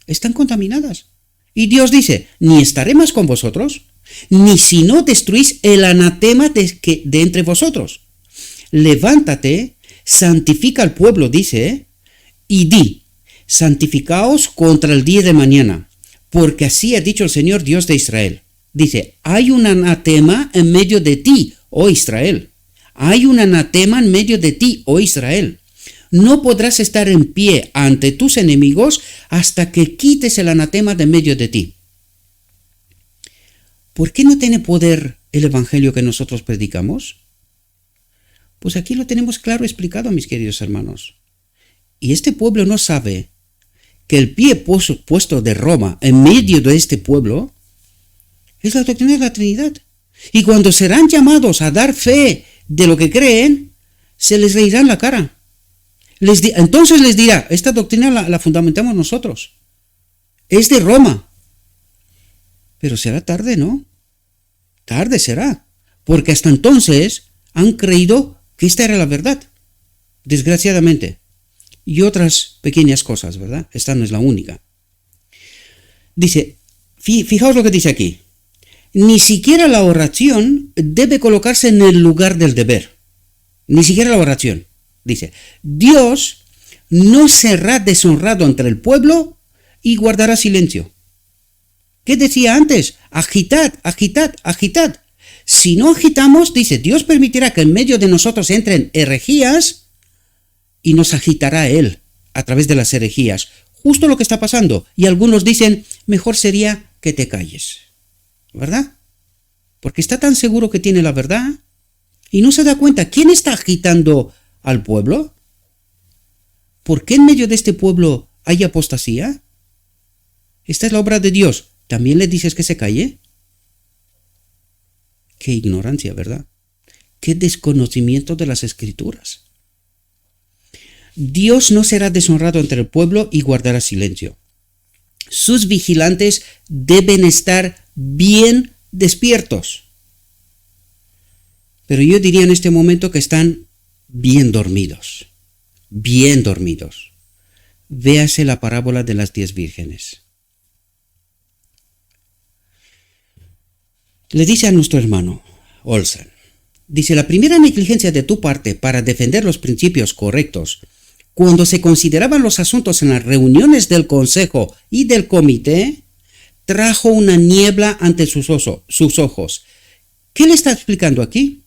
están contaminadas. Y Dios dice: ni estaré más con vosotros, ni si no destruís el anatema de entre vosotros. Levántate, santifica al pueblo, dice, y di: santificaos contra el día de mañana, porque así ha dicho el Señor Dios de Israel. Dice: hay un anatema en medio de ti, oh Israel. Hay un anatema en medio de ti, oh Israel. No podrás estar en pie ante tus enemigos hasta que quites el anatema de medio de ti. ¿Por qué no tiene poder el evangelio que nosotros predicamos? Pues aquí lo tenemos claro explicado, mis queridos hermanos. Y este pueblo no sabe que el pie puesto de Roma en medio de este pueblo es la doctrina de la Trinidad. Y cuando serán llamados a dar fe de lo que creen, se les reirá en la cara. Entonces les dirá: esta doctrina la fundamentamos nosotros. Es de Roma. Pero será tarde, ¿no? Tarde será. Porque hasta entonces han creído que esta era la verdad. Desgraciadamente. Y otras pequeñas cosas, ¿verdad? Esta no es la única. Dice, fijaos lo que dice aquí. Ni siquiera la oración debe colocarse en el lugar del deber. Ni siquiera la oración. Dice: Dios no será deshonrado entre el pueblo y guardará silencio. ¿Qué decía antes? Agitad, agitad, agitad. Si no agitamos, dice, Dios permitirá que en medio de nosotros entren herejías y nos agitará Él a través de las herejías. Justo lo que está pasando. Y algunos dicen: mejor sería que te calles. ¿Verdad? Porque está tan seguro que tiene la verdad y no se da cuenta. ¿Quién está agitando al pueblo? ¿Por qué en medio de este pueblo hay apostasía? Esta es la obra de Dios. ¿También le dices que se calle? Qué ignorancia, ¿verdad? Qué desconocimiento de las Escrituras. Dios no será deshonrado entre el pueblo y guardará silencio. Sus vigilantes deben estar bien despiertos. Pero yo diría en este momento que están bien dormidos. Bien dormidos. Véase la parábola de las 10 vírgenes. Le dice a nuestro hermano Olsen, dice: la primera negligencia de tu parte para defender los principios correctos, cuando se consideraban los asuntos en las reuniones del consejo y del comité, trajo una niebla ante sus ojos. ¿Qué le está explicando aquí?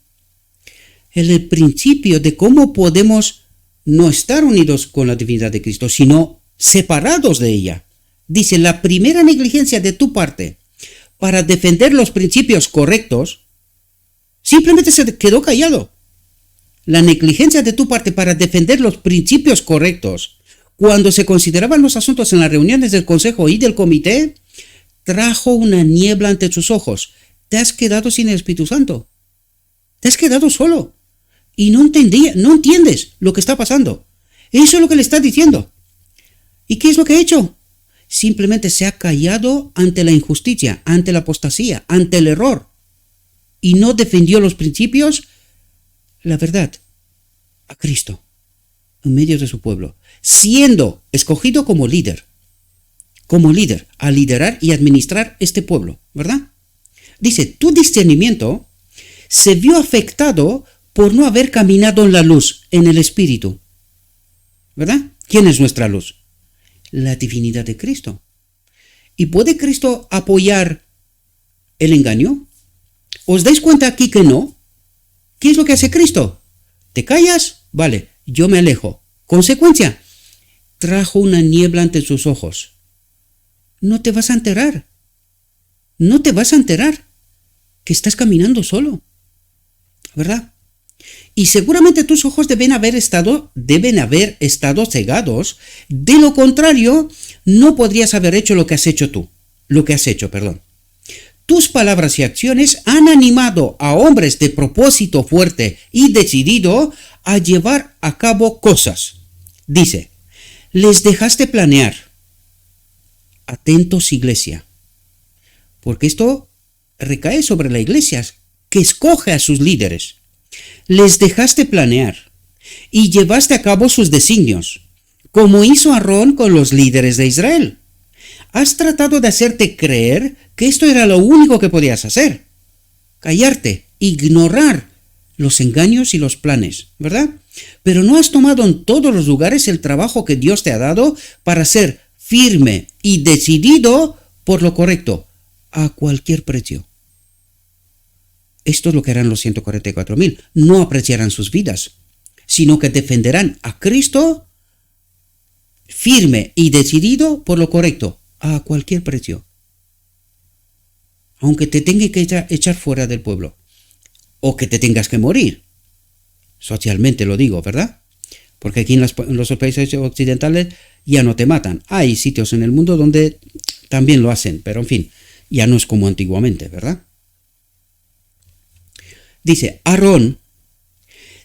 El principio de cómo podemos no estar unidos con la divinidad de Cristo, sino separados de ella. Dice: la primera negligencia de tu parte para defender los principios correctos, simplemente se quedó callado. La negligencia de tu parte para defender los principios correctos, cuando se consideraban los asuntos en las reuniones del consejo y del comité, trajo una niebla ante sus ojos. Te has quedado sin el Espíritu Santo. Te has quedado solo. Y no entiendes lo que está pasando. Eso es lo que le está diciendo. ¿Y qué es lo que ha hecho? Simplemente se ha callado ante la injusticia, ante la apostasía, ante el error. Y no defendió los principios, la verdad, a Cristo, en medio de su pueblo, siendo escogido como líder, a liderar y administrar este pueblo, ¿verdad? Dice: tu discernimiento se vio afectado por no haber caminado en la luz, en el Espíritu. ¿verdad? ¿Quién es nuestra luz? La divinidad de Cristo. ¿Y puede Cristo apoyar el engaño? ¿Os dais cuenta aquí que no? ¿Qué es lo que hace Cristo? ¿Te callas? Vale, yo me alejo. Consecuencia, trajo una niebla ante sus ojos. No te vas a enterar. No te vas a enterar que estás caminando solo, ¿verdad? Y seguramente tus ojos deben haber estado cegados. De lo contrario, no podrías haber hecho lo que has hecho tú. Tus palabras y acciones han animado a hombres de propósito fuerte y decidido a llevar a cabo cosas. Dice, les dejaste planear. Atentos, iglesia. Porque esto recae sobre la iglesia, que escoge a sus líderes. Les dejaste planear y llevaste a cabo sus designios, como hizo Aarón con los líderes de Israel. Has tratado de hacerte creer que esto era lo único que podías hacer. Callarte, ignorar los engaños y los planes, ¿verdad? Pero no has tomado en todos los lugares el trabajo que Dios te ha dado para ser firme y decidido por lo correcto, a cualquier precio. Esto es lo que harán los 144,000. No apreciarán sus vidas, sino que defenderán a Cristo firme y decidido por lo correcto, a cualquier precio. Aunque te tenga que echar fuera del pueblo, o que te tengas que morir. Socialmente lo digo, ¿verdad? Porque aquí en los países occidentales ya no te matan. Hay sitios en el mundo donde también lo hacen, pero en fin, ya no es como antiguamente, ¿verdad? Dice, Aarón,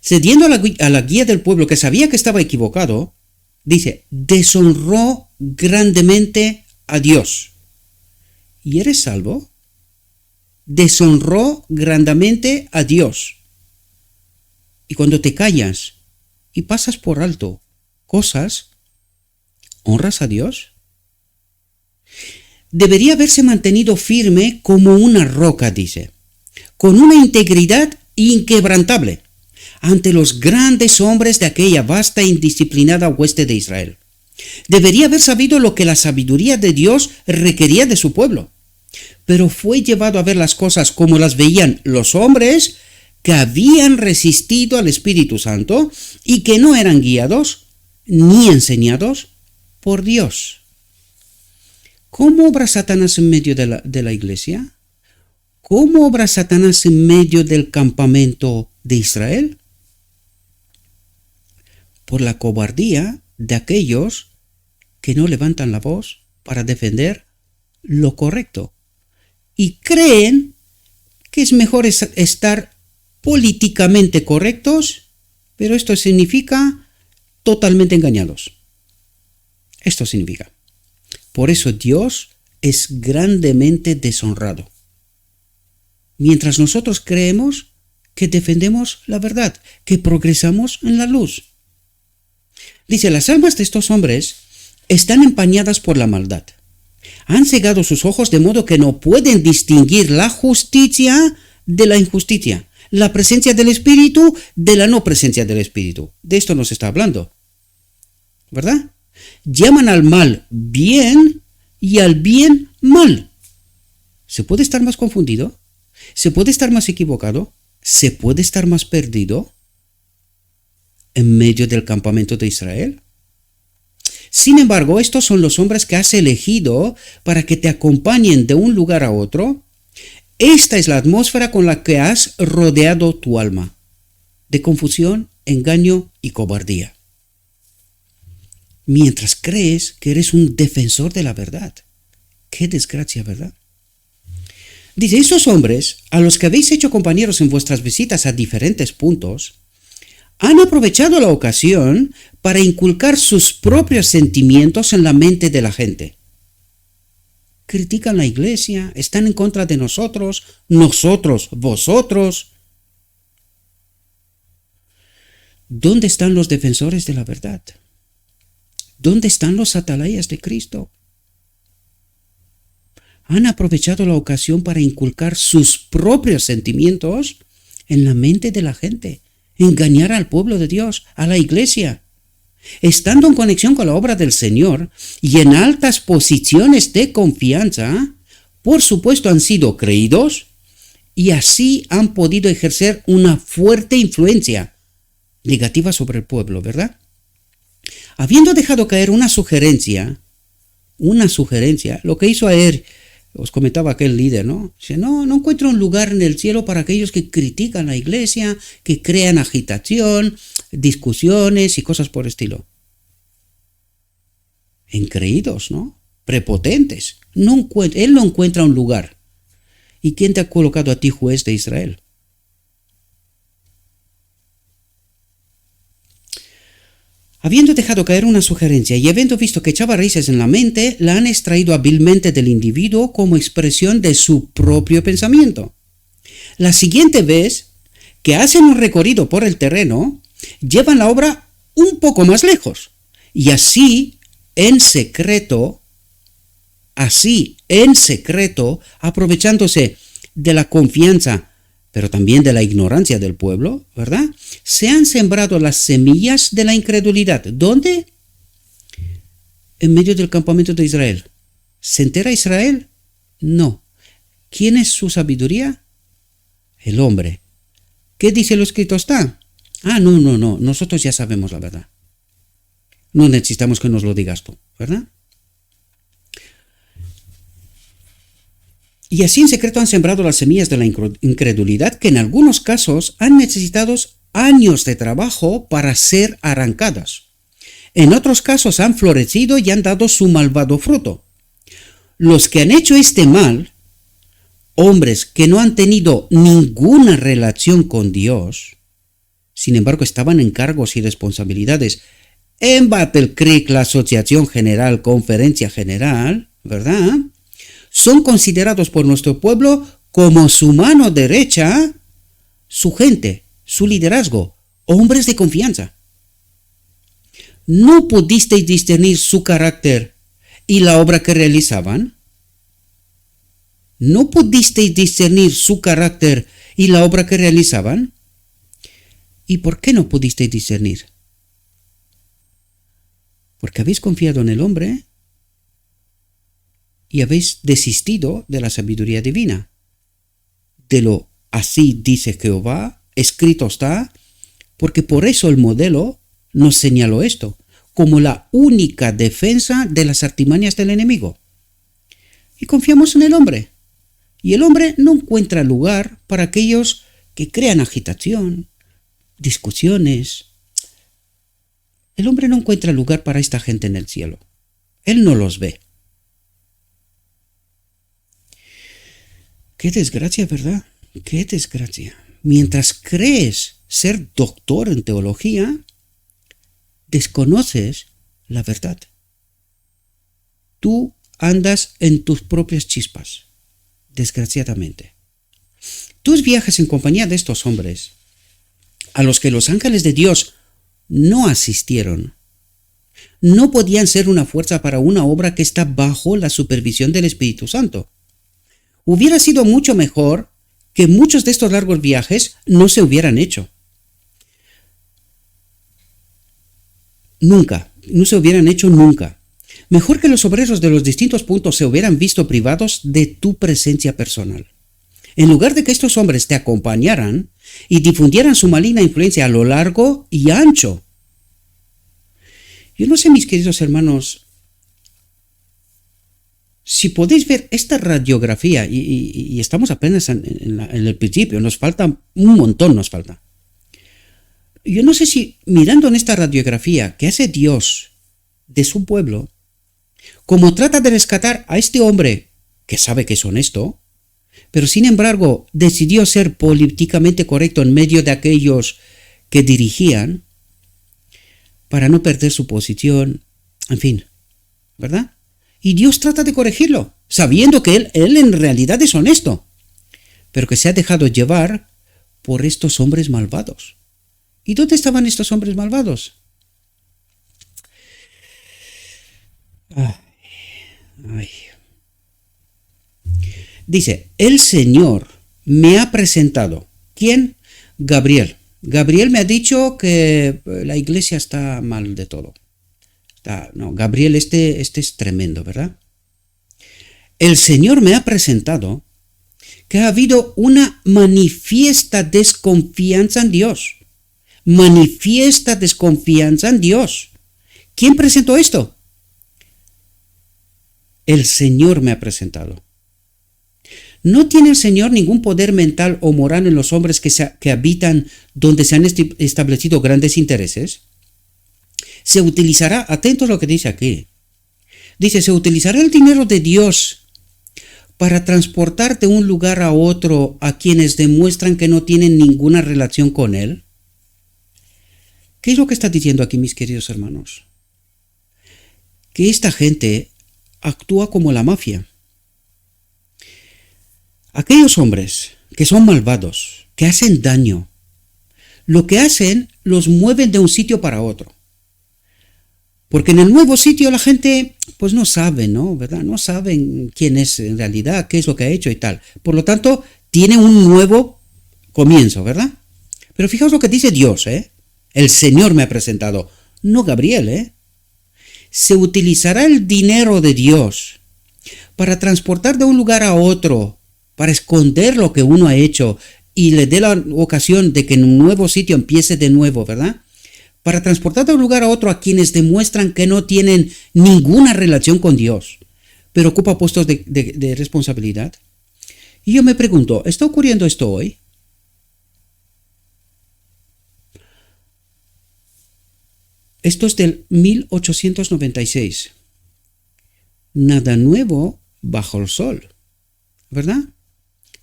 cediendo a la guía del pueblo que sabía que estaba equivocado, dice, deshonró grandemente a Dios. ¿Y eres salvo? Deshonró grandemente a Dios. Y cuando te callas y pasas por alto cosas, ¿honras a Dios? Debería haberse mantenido firme como una roca, dice, con una integridad inquebrantable ante los grandes hombres de aquella vasta e indisciplinada hueste de Israel. Debería haber sabido lo que la sabiduría de Dios requería de su pueblo, pero fue llevado a ver las cosas como las veían los hombres que habían resistido al Espíritu Santo y que no eran guiados ni enseñados por Dios. ¿Cómo obra Satanás en medio de la iglesia? ¿Cómo obra Satanás en medio del campamento de Israel? Por la cobardía de aquellos que no levantan la voz para defender lo correcto y creen que es mejor estar políticamente correctos, pero esto significa totalmente engañados. Esto significa. Por eso Dios es grandemente deshonrado. Mientras nosotros creemos que defendemos la verdad, que progresamos en la luz. Dice, las almas de estos hombres están empañadas por la maldad. Han cegado sus ojos de modo que no pueden distinguir la justicia de la injusticia, la presencia del Espíritu de la no presencia del Espíritu. De esto nos está hablando, ¿verdad? Llaman al mal bien y al bien mal. ¿Se puede estar más confundido? ¿Se puede estar más equivocado? ¿Se puede estar más perdido en medio del campamento de Israel? Sin embargo, estos son los hombres que has elegido para que te acompañen de un lugar a otro. Esta es la atmósfera con la que has rodeado tu alma, de confusión, engaño y cobardía. Mientras crees que eres un defensor de la verdad. ¡Qué desgracia!, ¿verdad? Dice, esos hombres, a los que habéis hecho compañeros en vuestras visitas a diferentes puntos, han aprovechado la ocasión para inculcar sus propios sentimientos en la mente de la gente. Critican la iglesia, están en contra de nosotros, vosotros. ¿Dónde están los defensores de la verdad? ¿Dónde están los atalayas de Cristo? Han aprovechado la ocasión para inculcar sus propios sentimientos en la mente de la gente, engañar al pueblo de Dios, a la iglesia. estando en conexión con la obra del Señor y en altas posiciones de confianza, por supuesto han sido creídos y así han podido ejercer una fuerte influencia negativa sobre el pueblo, ¿verdad? Habiendo dejado caer una sugerencia, lo que hizo ayer, os comentaba aquel líder, ¿no? Dice, no encuentro un lugar en el cielo para aquellos que critican la iglesia, que crean agitación, discusiones y cosas por el estilo. Engreídos, ¿no? Prepotentes. Él no encuentra un lugar. ¿Y quién te ha colocado a ti juez de Israel? Habiendo dejado caer una sugerencia y habiendo visto que echaba raíces en la mente, la han extraído hábilmente del individuo como expresión de su propio pensamiento. La siguiente vez que hacen un recorrido por el terreno, llevan la obra un poco más lejos y así en secreto, aprovechándose de la confianza, pero también de la ignorancia del pueblo, ¿verdad? Se han sembrado las semillas de la incredulidad. ¿Dónde? En medio del campamento de Israel. ¿Se entera Israel? No. ¿Quién es su sabiduría? El hombre. ¿Qué dice lo escrito está? No. Nosotros ya sabemos la verdad. No necesitamos que nos lo digas tú, ¿verdad? Y así en secreto han sembrado las semillas de la incredulidad que en algunos casos han necesitado años de trabajo para ser arrancadas. En otros casos han florecido y han dado su malvado fruto. Los que han hecho este mal, hombres que no han tenido ninguna relación con Dios, sin embargo estaban en cargos y responsabilidades en Battle Creek, la Asociación General, Conferencia General, ¿verdad? Son considerados por nuestro pueblo como su mano derecha, su gente, su liderazgo, hombres de confianza. ¿No pudisteis discernir su carácter y la obra que realizaban? ¿No pudisteis discernir su carácter y la obra que realizaban? ¿Y por qué no pudisteis discernir? Porque habéis confiado en el hombre y habéis desistido de la sabiduría divina. De lo así dice Jehová, escrito está, porque por eso el modelo nos señaló esto, como la única defensa de las artimañas del enemigo. Y confiamos en el hombre. Y el hombre no encuentra lugar para aquellos que crean agitación, discusiones. El hombre no encuentra lugar para esta gente en el cielo. Él no los ve. Qué desgracia, ¿verdad? Qué desgracia. Mientras crees ser doctor en teología, desconoces la verdad. Tú andas en tus propias chispas, desgraciadamente. Tus viajes en compañía de estos hombres, a los que los ángeles de Dios no asistieron, no podían ser una fuerza para una obra que está bajo la supervisión del Espíritu Santo. Hubiera sido mucho mejor que muchos de estos largos viajes no se hubieran hecho. No se hubieran hecho nunca. Mejor que los obreros de los distintos puntos se hubieran visto privados de tu presencia personal. En lugar de que estos hombres te acompañaran y difundieran su maligna influencia a lo largo y ancho. Yo no sé, mis queridos hermanos, si podéis ver esta radiografía, y estamos apenas en el principio, nos falta un montón, nos falta. Yo no sé si mirando en esta radiografía que hace Dios de su pueblo, como trata de rescatar a este hombre que sabe que es honesto, pero sin embargo decidió ser políticamente correcto en medio de aquellos que dirigían, para no perder su posición, en fin, ¿verdad? Y Dios trata de corregirlo, sabiendo que él en realidad es honesto, pero que se ha dejado llevar por estos hombres malvados. ¿Y dónde estaban estos hombres malvados? Dice, el Señor me ha presentado. ¿Quién? Gabriel. Gabriel me ha dicho que la iglesia está mal de todo. No, Gabriel, este es tremendo, ¿verdad? El Señor me ha presentado que ha habido una manifiesta desconfianza en Dios. Manifiesta desconfianza en Dios. ¿Quién presentó esto? El Señor me ha presentado. ¿No tiene el Señor ningún poder mental o moral en los hombres que habitan donde se han establecido grandes intereses? Se utilizará, atento a lo que dice aquí, dice, se utilizará el dinero de Dios para transportar de un lugar a otro a quienes demuestran que no tienen ninguna relación con Él. ¿Qué es lo que está diciendo aquí, mis queridos hermanos? Que esta gente actúa como la mafia. Aquellos hombres que son malvados, que hacen daño, lo que hacen los mueven de un sitio para otro. Porque en el nuevo sitio la gente pues no sabe, ¿no? ¿Verdad? No saben quién es en realidad, qué es lo que ha hecho y tal. Por lo tanto, tiene un nuevo comienzo, ¿verdad? Pero fijaos lo que dice Dios, ¿eh? El Señor me ha presentado, no Gabriel, ¿eh? Se utilizará el dinero de Dios para transportar de un lugar a otro, para esconder lo que uno ha hecho y le dé la ocasión de que en un nuevo sitio empiece de nuevo, ¿verdad? Para transportar de un lugar a otro a quienes demuestran que no tienen ninguna relación con Dios, pero ocupan puestos de responsabilidad. Y yo me pregunto, ¿está ocurriendo esto hoy? Esto es del 1896. Nada nuevo bajo el sol, ¿verdad?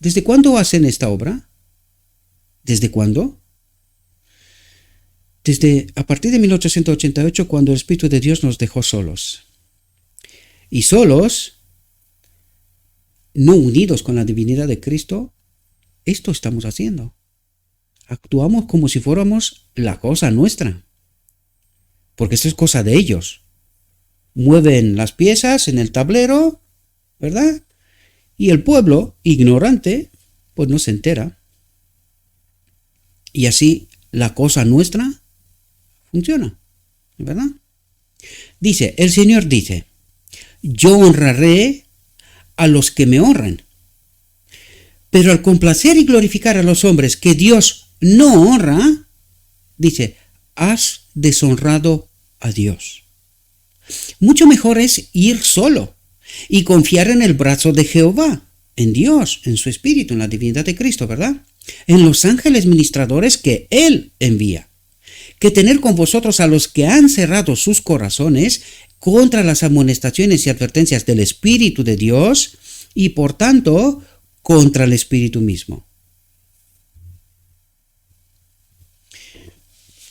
¿Desde cuándo hacen esta obra? ¿Desde cuándo? Desde a partir de 1888, cuando el Espíritu de Dios nos dejó solos. Y solos, no unidos con la divinidad de Cristo, esto estamos haciendo. Actuamos como si fuéramos la cosa nuestra. Porque esto es cosa de ellos. Mueven las piezas en el tablero, ¿verdad? Y el pueblo, ignorante, pues no se entera. Y así la cosa nuestra funciona, ¿verdad? Dice, el Señor dice, yo honraré a los que me honran. Pero al complacer y glorificar a los hombres que Dios no honra, dice, has deshonrado a Dios. Mucho mejor es ir solo y confiar en el brazo de Jehová, en Dios, en su Espíritu, en la divinidad de Cristo, ¿verdad? En los ángeles ministradores que Él envía, que tener con vosotros a los que han cerrado sus corazones contra las amonestaciones y advertencias del Espíritu de Dios y por tanto contra el Espíritu mismo.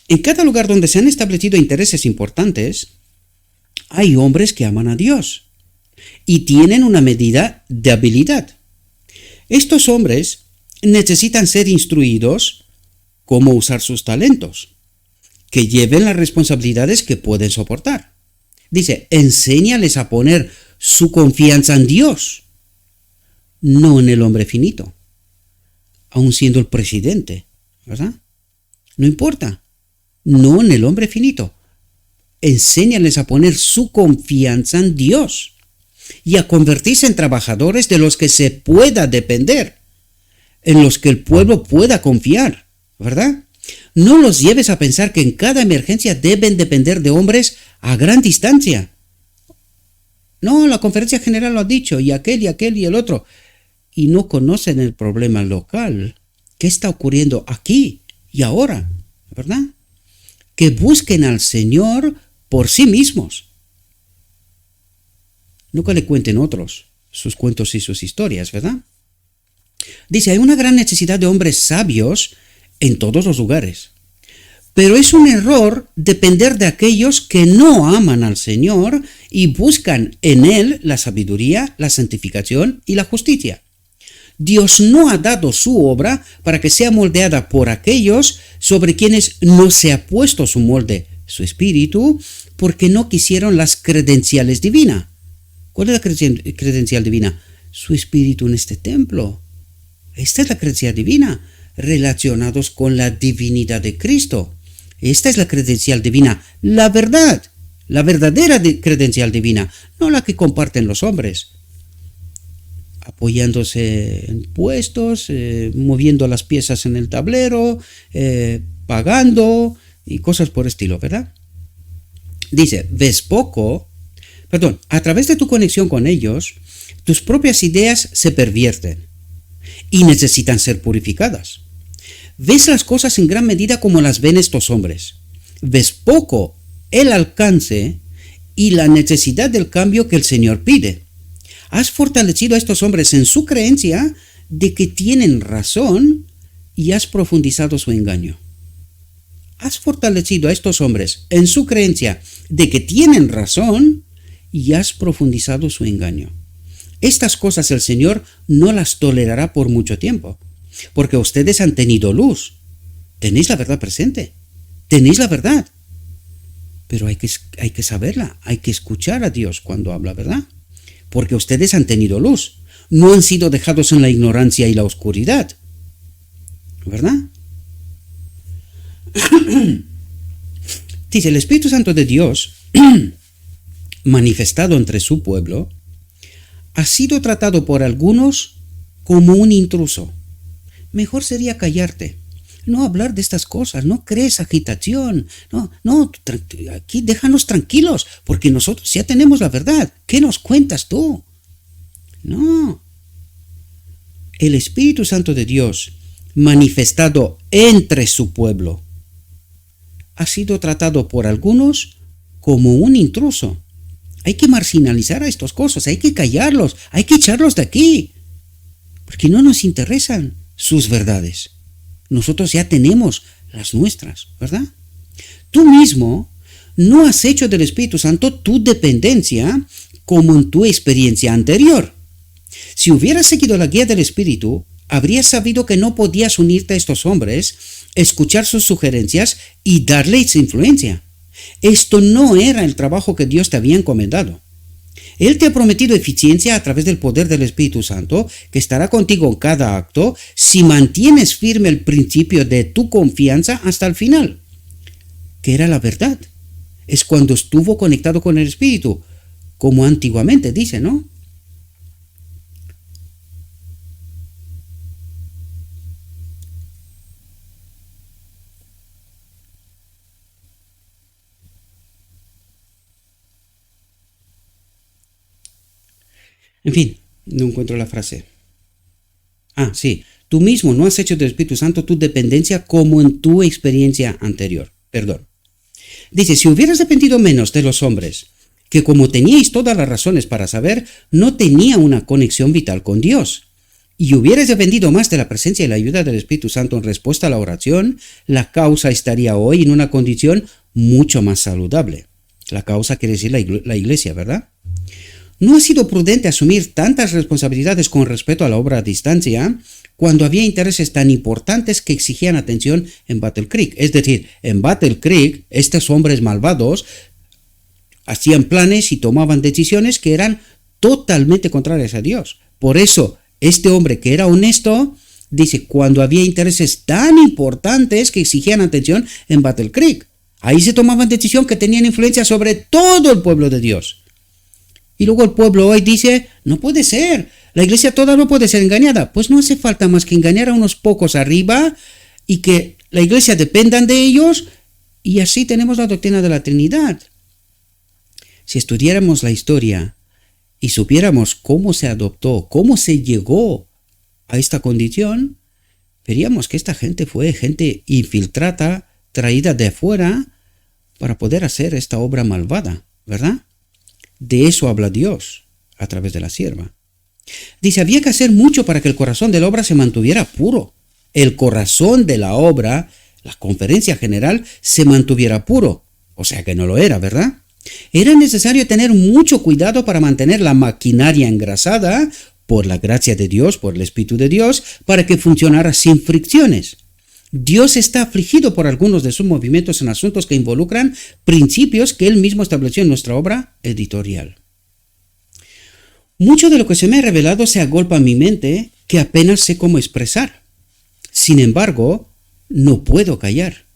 En cada lugar donde se han establecido intereses importantes, hay hombres que aman a Dios y tienen una medida de habilidad. Estos hombres necesitan ser instruidos cómo usar sus talentos, que lleven las responsabilidades que pueden soportar. Dice, enséñales a poner su confianza en Dios, no en el hombre finito, aun siendo el presidente, ¿verdad? No importa, no en el hombre finito. Enséñales a poner su confianza en Dios y a convertirse en trabajadores de los que se pueda depender, en los que el pueblo pueda confiar, ¿verdad? No los lleves a pensar que en cada emergencia deben depender de hombres a gran distancia. No, la conferencia general lo ha dicho, y aquel y el otro, y no conocen el problema local. ¿Qué está ocurriendo aquí y ahora? ¿Verdad? Que busquen al Señor por sí mismos. No que le cuenten otros sus cuentos y sus historias, ¿verdad? Dice, hay una gran necesidad de hombres sabios en todos los lugares. Pero es un error depender de aquellos que no aman al Señor y buscan en Él la sabiduría, la santificación y la justicia. Dios no ha dado su obra para que sea moldeada por aquellos sobre quienes no se ha puesto su molde, su espíritu, porque no quisieron las credenciales divinas. ¿Cuál es la credencial divina? Su espíritu en este templo. Esta es la credencial divina. relacionados con la divinidad de Cristo. Esta es la credencial divina, la verdad, la verdadera credencial divina, no la que comparten los hombres, apoyándose en puestos, moviendo las piezas en el tablero, pagando y cosas por estilo, ¿verdad? Dice, a través de tu conexión con ellos, tus propias ideas se pervierten y necesitan ser purificadas. Ves las cosas en gran medida como las ven estos hombres. Ves poco el alcance y la necesidad del cambio que el Señor pide. Has fortalecido a estos hombres en su creencia de que tienen razón y has profundizado su engaño. Has fortalecido a estos hombres en su creencia de que tienen razón y has profundizado su engaño. Estas cosas el Señor no las tolerará por mucho tiempo, porque ustedes han tenido luz. Tenéis la verdad presente. Tenéis la verdad. Pero hay que saberla, hay que escuchar a Dios cuando habla, ¿verdad? Porque ustedes han tenido luz. No han sido dejados en la ignorancia y la oscuridad. ¿Verdad? Dice, el Espíritu Santo de Dios, manifestado entre su pueblo, ha sido tratado por algunos como un intruso. Mejor sería callarte, no hablar de estas cosas, no crees agitación, aquí déjanos tranquilos, porque nosotros ya tenemos la verdad. ¿Qué nos cuentas tú? No. El Espíritu Santo de Dios, manifestado entre su pueblo, ha sido tratado por algunos como un intruso. Hay que marginalizar a estas cosas, hay que callarlos, hay que echarlos de aquí, porque no nos interesan sus verdades. Nosotros ya tenemos las nuestras, ¿verdad? Tú mismo no has hecho del Espíritu Santo tu dependencia como en tu experiencia anterior. Si hubieras seguido la guía del Espíritu, habrías sabido que no podías unirte a estos hombres, escuchar sus sugerencias y darles influencia. Esto no era el trabajo que Dios te había encomendado. Él te ha prometido eficiencia a través del poder del Espíritu Santo, que estará contigo en cada acto si mantienes firme el principio de tu confianza hasta el final, que era la verdad. Es cuando estuvo conectado con el Espíritu, como antiguamente dice, ¿no? En fin, no encuentro la frase. Sí, tú mismo no has hecho del Espíritu Santo tu dependencia como en tu experiencia anterior. Perdón. Dice, si hubieras dependido menos de los hombres, que como teníais todas las razones para saber, no tenía una conexión vital con Dios, y hubieras dependido más de la presencia y la ayuda del Espíritu Santo en respuesta a la oración, la causa estaría hoy en una condición mucho más saludable. La causa quiere decir la iglesia, ¿verdad? No ha sido prudente asumir tantas responsabilidades con respecto a la obra a distancia cuando había intereses tan importantes que exigían atención en Battle Creek. Es decir, en Battle Creek, estos hombres malvados hacían planes y tomaban decisiones que eran totalmente contrarias a Dios. Por eso, este hombre que era honesto, dice, cuando había intereses tan importantes que exigían atención en Battle Creek, ahí se tomaban decisiones que tenían influencia sobre todo el pueblo de Dios. Y luego el pueblo hoy dice, no puede ser, la iglesia toda no puede ser engañada. Pues no hace falta más que engañar a unos pocos arriba y que la iglesia dependan de ellos, y así tenemos la doctrina de la Trinidad. Si estudiáramos la historia y supiéramos cómo se adoptó, cómo se llegó a esta condición, veríamos que esta gente fue gente infiltrada, traída de afuera para poder hacer esta obra malvada, ¿verdad? De eso habla Dios a través de la sierva. Dice, había que hacer mucho para que el corazón de la obra se mantuviera puro. El corazón de la obra, la conferencia general, se mantuviera puro. O sea que no lo era, ¿verdad? Era necesario tener mucho cuidado para mantener la maquinaria engrasada por la gracia de Dios, por el Espíritu de Dios, para que funcionara sin fricciones. Dios está afligido por algunos de sus movimientos en asuntos que involucran principios que Él mismo estableció en nuestra obra editorial. Mucho de lo que se me ha revelado se agolpa en mi mente que apenas sé cómo expresar. Sin embargo, no puedo callar.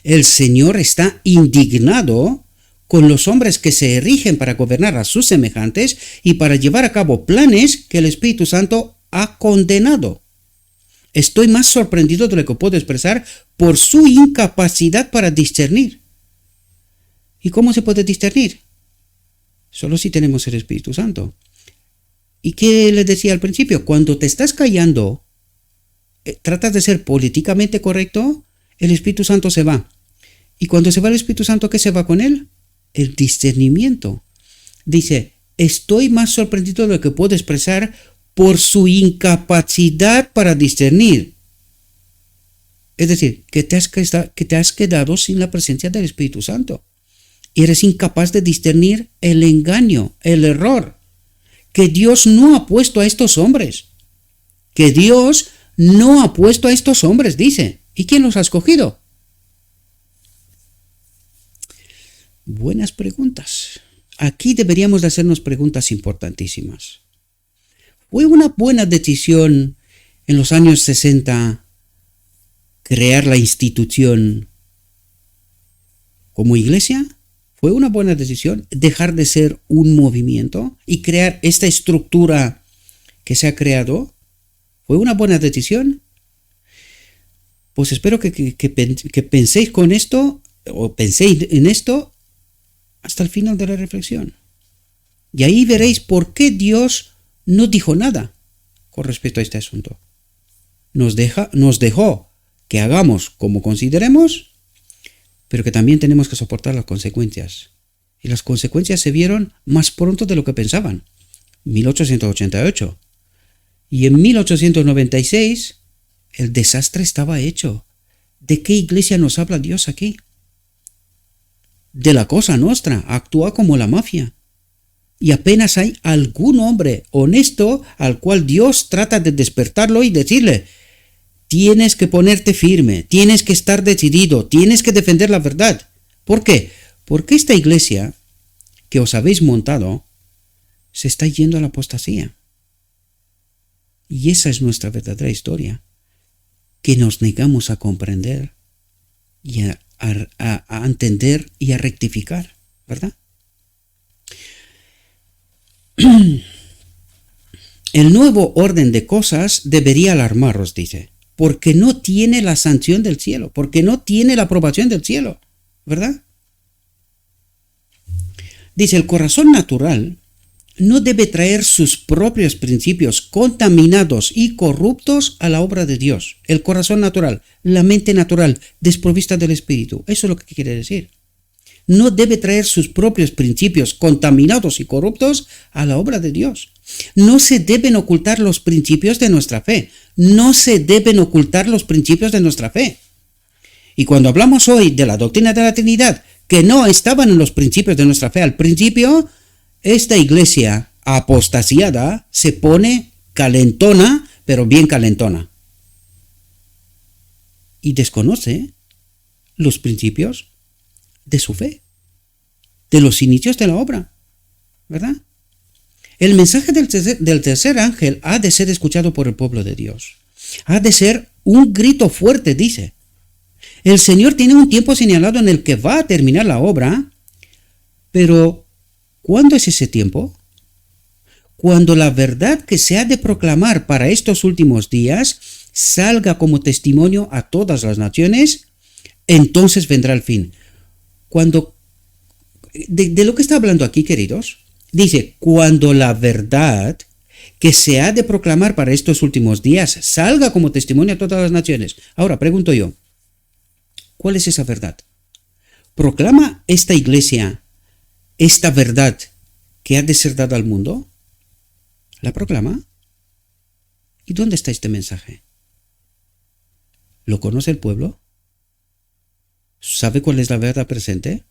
El Señor está indignado con los hombres que se erigen para gobernar a sus semejantes y para llevar a cabo planes que el Espíritu Santo ha condenado. Estoy más sorprendido de lo que puedo expresar por su incapacidad para discernir. ¿Y cómo se puede discernir? Solo si tenemos el Espíritu Santo. ¿Y qué les decía al principio? Cuando te estás callando, tratas de ser políticamente correcto, el Espíritu Santo se va. Y cuando se va el Espíritu Santo, ¿qué se va con él? El discernimiento. Dice, estoy más sorprendido de lo que puedo expresar por su incapacidad para discernir. Es decir, que te has quedado sin la presencia del Espíritu Santo. Y eres incapaz de discernir el engaño, el error, que Dios no ha puesto a estos hombres. Que Dios no ha puesto a estos hombres, dice. ¿Y quién los ha escogido? Buenas preguntas. Aquí deberíamos de hacernos preguntas importantísimas. ¿Fue una buena decisión en los años 60 crear la institución como iglesia? ¿Fue una buena decisión dejar de ser un movimiento y crear esta estructura que se ha creado? ¿Fue una buena decisión? Pues espero que penséis con esto, o penséis en esto hasta el final de la reflexión. Y ahí veréis por qué Dios no dijo nada con respecto a este asunto. Nos dejó que hagamos como consideremos, pero que también tenemos que soportar las consecuencias. Y las consecuencias se vieron más pronto de lo que pensaban. 1888. Y en 1896 el desastre estaba hecho. ¿De qué iglesia nos habla Dios aquí? De la Cosa Nostra, actúa como la mafia. Y apenas hay algún hombre honesto al cual Dios trata de despertarlo y decirle, tienes que ponerte firme, tienes que estar decidido, tienes que defender la verdad. ¿Por qué? Porque esta iglesia que os habéis montado se está yendo a la apostasía. Y esa es nuestra verdadera historia, que nos negamos a comprender y a entender y a rectificar, ¿verdad? El nuevo orden de cosas debería alarmaros, dice, porque no tiene la sanción del cielo, porque no tiene la aprobación del cielo, ¿verdad? Dice, el corazón natural no debe traer sus propios principios contaminados y corruptos a la obra de Dios. El corazón natural, la mente natural, desprovista del Espíritu. Eso es lo que quiere decir. No debe traer sus propios principios contaminados y corruptos a la obra de Dios. No se deben ocultar los principios de nuestra fe. No se deben ocultar los principios de nuestra fe. Y cuando hablamos hoy de la doctrina de la Trinidad, que no estaban en los principios de nuestra fe al principio, esta iglesia apostasiada se pone calentona, pero bien calentona. Y desconoce los principios de su fe, de los inicios de la obra, ¿verdad? El mensaje del tercer ángel ha de ser escuchado por el pueblo de Dios. Ha de ser un grito fuerte, dice. El Señor tiene un tiempo señalado en el que va a terminar la obra, pero ¿cuándo es ese tiempo? Cuando la verdad que se ha de proclamar para estos últimos días salga como testimonio a todas las naciones, entonces vendrá el fin. De lo que está hablando aquí, queridos, dice, cuando la verdad que se ha de proclamar para estos últimos días salga como testimonio a todas las naciones. Ahora, pregunto yo, ¿cuál es esa verdad? ¿Proclama esta iglesia esta verdad que ha de ser dada al mundo? ¿La proclama? ¿Y dónde está este mensaje? ¿Lo conoce el pueblo? ¿Sabe cuál es la verdad presente?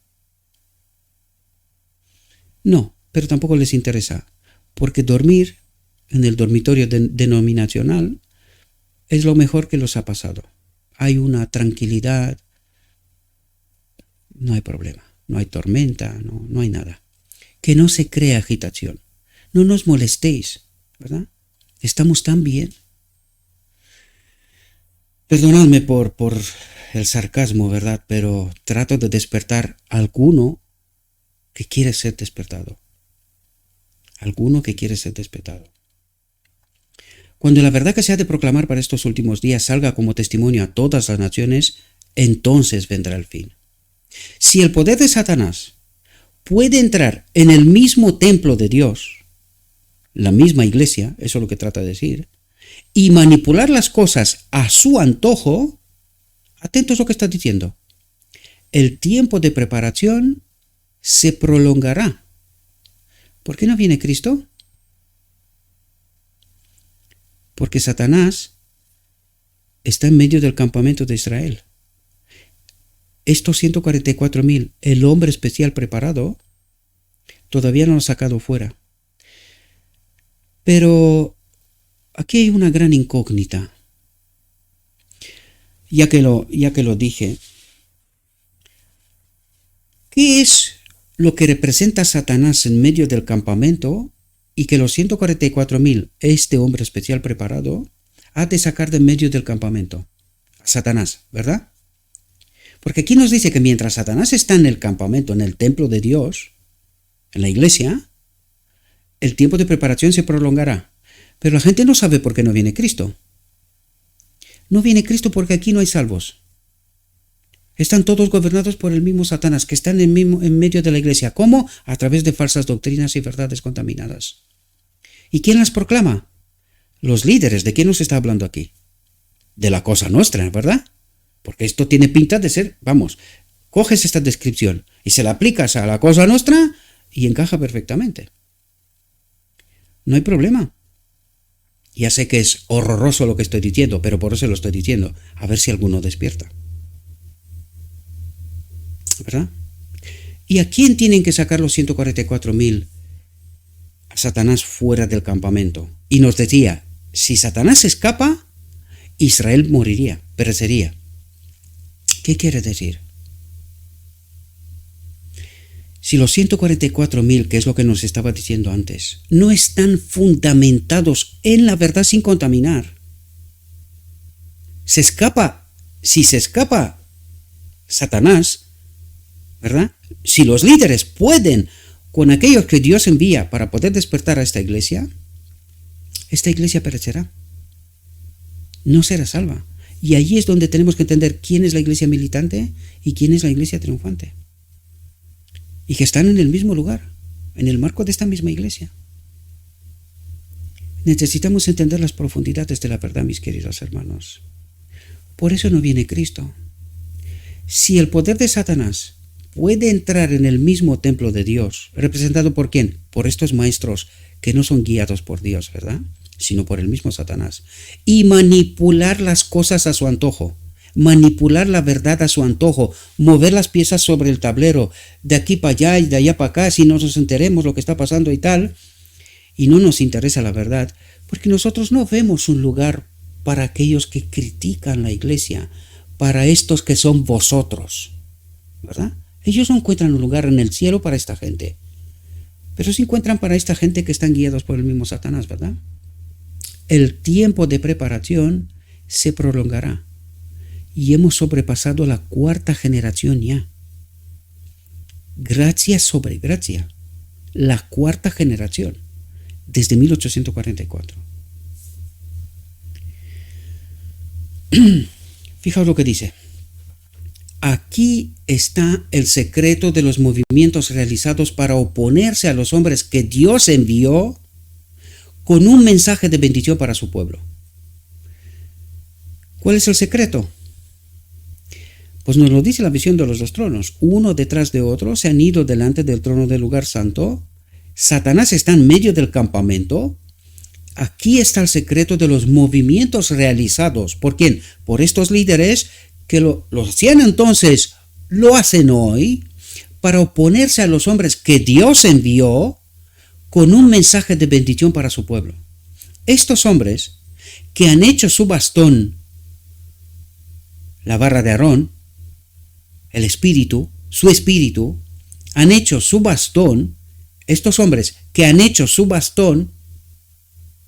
No, pero tampoco les interesa, porque dormir en el dormitorio denominacional es lo mejor que les ha pasado. Hay una tranquilidad, no hay problema, no hay tormenta, no hay nada. Que no se crea agitación. No nos molestéis, ¿verdad? Estamos tan bien. Perdonadme por el sarcasmo, ¿verdad? Pero trato de despertar a alguno que quiere ser despertado. Alguno que quiere ser despertado. Cuando la verdad que se ha de proclamar para estos últimos días salga como testimonio a todas las naciones, entonces vendrá el fin. Si el poder de Satanás puede entrar en el mismo templo de Dios, la misma iglesia, eso es lo que trata de decir, y manipular las cosas a su antojo, atentos a lo que está diciendo, el tiempo de preparación se prolongará. ¿Por qué no viene Cristo? Porque Satanás está en medio del campamento de Israel. Estos 144.000, el hombre especial preparado, todavía no lo ha sacado fuera. Pero aquí hay una gran incógnita. Ya que lo dije, ¿qué es lo que representa Satanás en medio del campamento y que los 144.000, este hombre especial preparado, ha de sacar de en medio del campamento? A Satanás, ¿verdad? Porque aquí nos dice que mientras Satanás está en el campamento, en el templo de Dios, en la iglesia, el tiempo de preparación se prolongará. Pero la gente no sabe por qué no viene Cristo. No viene Cristo porque aquí no hay salvos. Están todos gobernados por el mismo Satanás, que están en medio de la iglesia. ¿Cómo? A través de falsas doctrinas y verdades contaminadas. ¿Y quién las proclama? Los líderes. ¿De quién nos está hablando aquí? De la cosa nuestra, ¿verdad? Porque esto tiene pinta de ser, vamos, coges esta descripción y se la aplicas a la cosa nuestra y encaja perfectamente. No hay problema. Ya sé que es horroroso lo que estoy diciendo, pero por eso lo estoy diciendo. A ver si alguno despierta. ¿Verdad? ¿Y a quién tienen que sacar los 144.000? A Satanás fuera del campamento. Y nos decía, si Satanás escapa, Israel moriría, perecería. ¿Qué quiere decir? Si los 144.000, que es lo que nos estaba diciendo antes, no están fundamentados en la verdad sin contaminar, si se escapa Satanás, ¿verdad? Si los líderes pueden, con aquellos que Dios envía para poder despertar a esta iglesia perecerá. No será salva. Y allí es donde tenemos que entender quién es la iglesia militante y quién es la iglesia triunfante. Y que están en el mismo lugar, en el marco de esta misma iglesia. Necesitamos entender las profundidades de la verdad, mis queridos hermanos. Por eso no viene Cristo. Si el poder de Satanás puede entrar en el mismo templo de Dios, ¿representado por quién? Por estos maestros que no son guiados por Dios, ¿verdad? Sino por el mismo Satanás, y manipular las cosas a su antojo, manipular la verdad a su antojo, mover las piezas sobre el tablero, de aquí para allá y de allá para acá, si no nos enteremos lo que está pasando y tal, y no nos interesa la verdad, porque nosotros no vemos un lugar para aquellos que critican la iglesia, para estos que son vosotros, ¿verdad? Ellos no encuentran un lugar en el cielo para esta gente, pero sí encuentran para esta gente que están guiados por el mismo Satanás, ¿verdad? El tiempo de preparación se prolongará y hemos sobrepasado la 4ª generación ya. Gracia sobre gracia. La 4ª generación desde 1844. Fijaos lo que dice. Aquí está el secreto de los movimientos realizados para oponerse a los hombres que Dios envió con un mensaje de bendición para su pueblo. ¿Cuál es el secreto? Pues nos lo dice la visión de los 2 tronos. Uno detrás de otro se han ido delante del trono del lugar santo. Satanás está en medio del campamento. Aquí está el secreto de los movimientos realizados. ¿Por quién? Por estos líderes que lo hacían entonces, lo hacen hoy, para oponerse a los hombres que Dios envió con un mensaje de bendición para su pueblo. Estos hombres que han hecho su bastón, la barra de Aarón, el espíritu, su espíritu, han hecho su bastón, estos hombres que han hecho su bastón,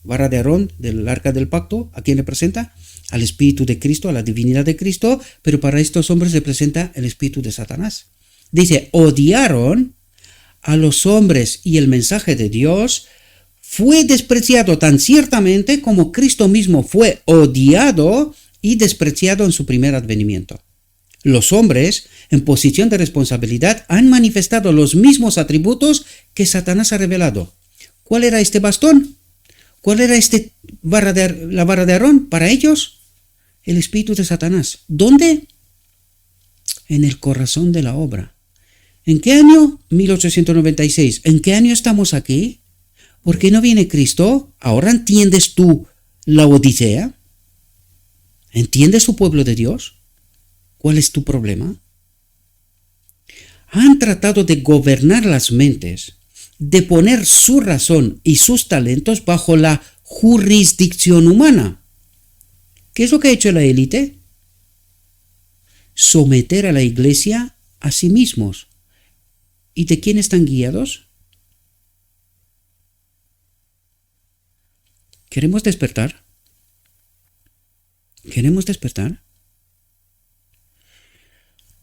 barra de Aarón, del arca del pacto, ¿a quién representa? al Espíritu de Cristo, a la divinidad de Cristo, pero para estos hombres representa el espíritu de Satanás. Dice, odiaron a los hombres y el mensaje de Dios fue despreciado tan ciertamente como Cristo mismo fue odiado y despreciado en su primer advenimiento. Los hombres, en posición de responsabilidad, han manifestado los mismos atributos que Satanás ha revelado. ¿Cuál era este bastón? ¿Cuál era la vara de Aarón para ellos? El espíritu de Satanás. ¿Dónde? En el corazón de la obra. ¿En qué año? 1896. ¿En qué año estamos aquí? ¿Por qué no viene Cristo? ¿Ahora entiendes tú la Odisea? ¿Entiendes su pueblo de Dios? ¿Cuál es tu problema? Han tratado de gobernar las mentes, de poner su razón y sus talentos bajo la jurisdicción humana. ¿Qué es lo que ha hecho la élite? Someter a la iglesia a sí mismos. ¿Y de quién están guiados? ¿Queremos despertar? ¿Queremos despertar?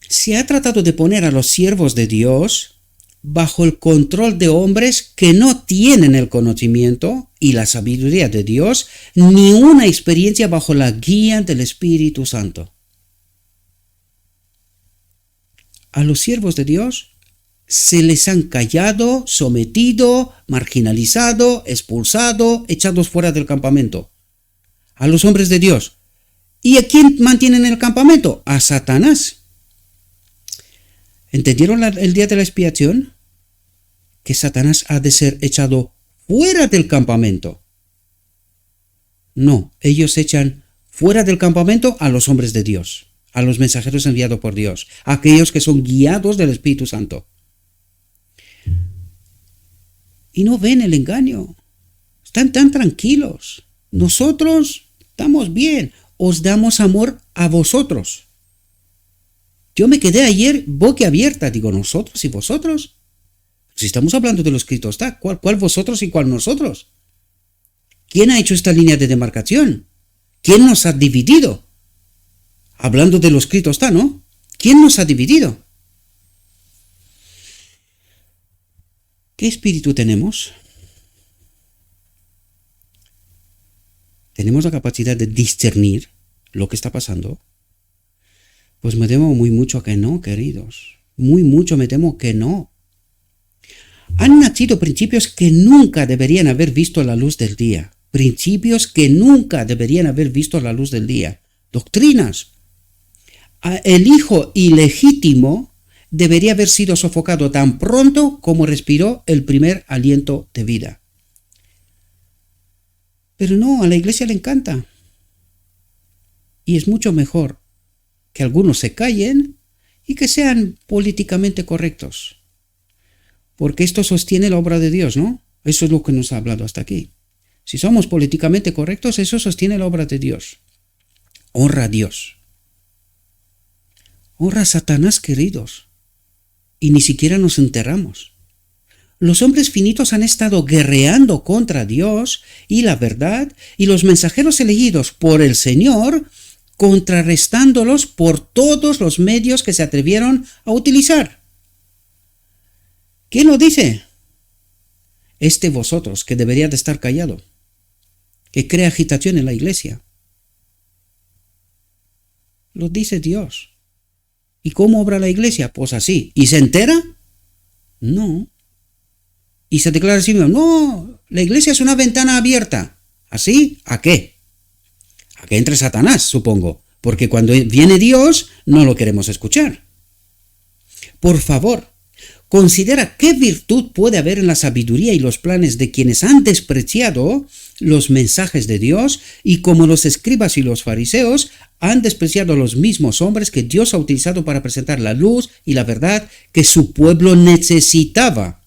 Se ha tratado de poner a los siervos de Dios bajo el control de hombres que no tienen el conocimiento y la sabiduría de Dios, ni una experiencia bajo la guía del Espíritu Santo. A los siervos de Dios se les han callado, sometido, marginalizado, expulsado, echados fuera del campamento. A los hombres de Dios. ¿Y a quién mantienen en el campamento? A Satanás. ¿Entendieron el día de la expiación? Que Satanás ha de ser echado fuera del campamento. No, ellos echan fuera del campamento a los hombres de Dios, a los mensajeros enviados por Dios, a aquellos que son guiados del Espíritu Santo. Y no ven el engaño. Están tan tranquilos. Nosotros estamos bien. Os damos amor a vosotros. Yo me quedé ayer boquiabierta. Digo, ¿nosotros y vosotros? Si estamos hablando de lo escrito está, ¿cuál vosotros y cuál nosotros? ¿Quién ha hecho esta línea de demarcación? ¿Quién nos ha dividido? Hablando de lo escrito está, ¿no? ¿Quién nos ha dividido? ¿Qué espíritu tenemos? ¿Tenemos la capacidad de discernir lo que está pasando? Pues me temo muy mucho que no, queridos. Muy mucho me temo que no. Han nacido principios que nunca deberían haber visto la luz del día. Principios que nunca deberían haber visto la luz del día. Doctrinas. El hijo ilegítimo debería haber sido sofocado tan pronto como respiró el primer aliento de vida. Pero no, a la iglesia le encanta. Y es mucho mejor que algunos se callen y que sean políticamente correctos. Porque esto sostiene la obra de Dios, ¿no? Eso es lo que nos ha hablado hasta aquí. Si somos políticamente correctos, eso sostiene la obra de Dios. Honra a Dios. Honra a Satanás, queridos. Y ni siquiera nos enterramos. Los hombres finitos han estado guerreando contra Dios y la verdad, y los mensajeros elegidos por el Señor, contrarrestándolos por todos los medios que se atrevieron a utilizar. ¿Quién lo dice? Vosotros, que debería de estar callado, que crea agitación en la iglesia. Lo dice Dios. ¿Y cómo obra la iglesia? Pues así. ¿Y se entera? No. ¿Y se declara así mismo? No, la iglesia es una ventana abierta. ¿Así? ¿A qué? A que entre Satanás, supongo. Porque cuando viene Dios, no lo queremos escuchar. Por favor, considera qué virtud puede haber en la sabiduría y los planes de quienes han despreciado los mensajes de Dios y como los escribas y los fariseos han despreciado a los mismos hombres que Dios ha utilizado para presentar la luz y la verdad que su pueblo necesitaba.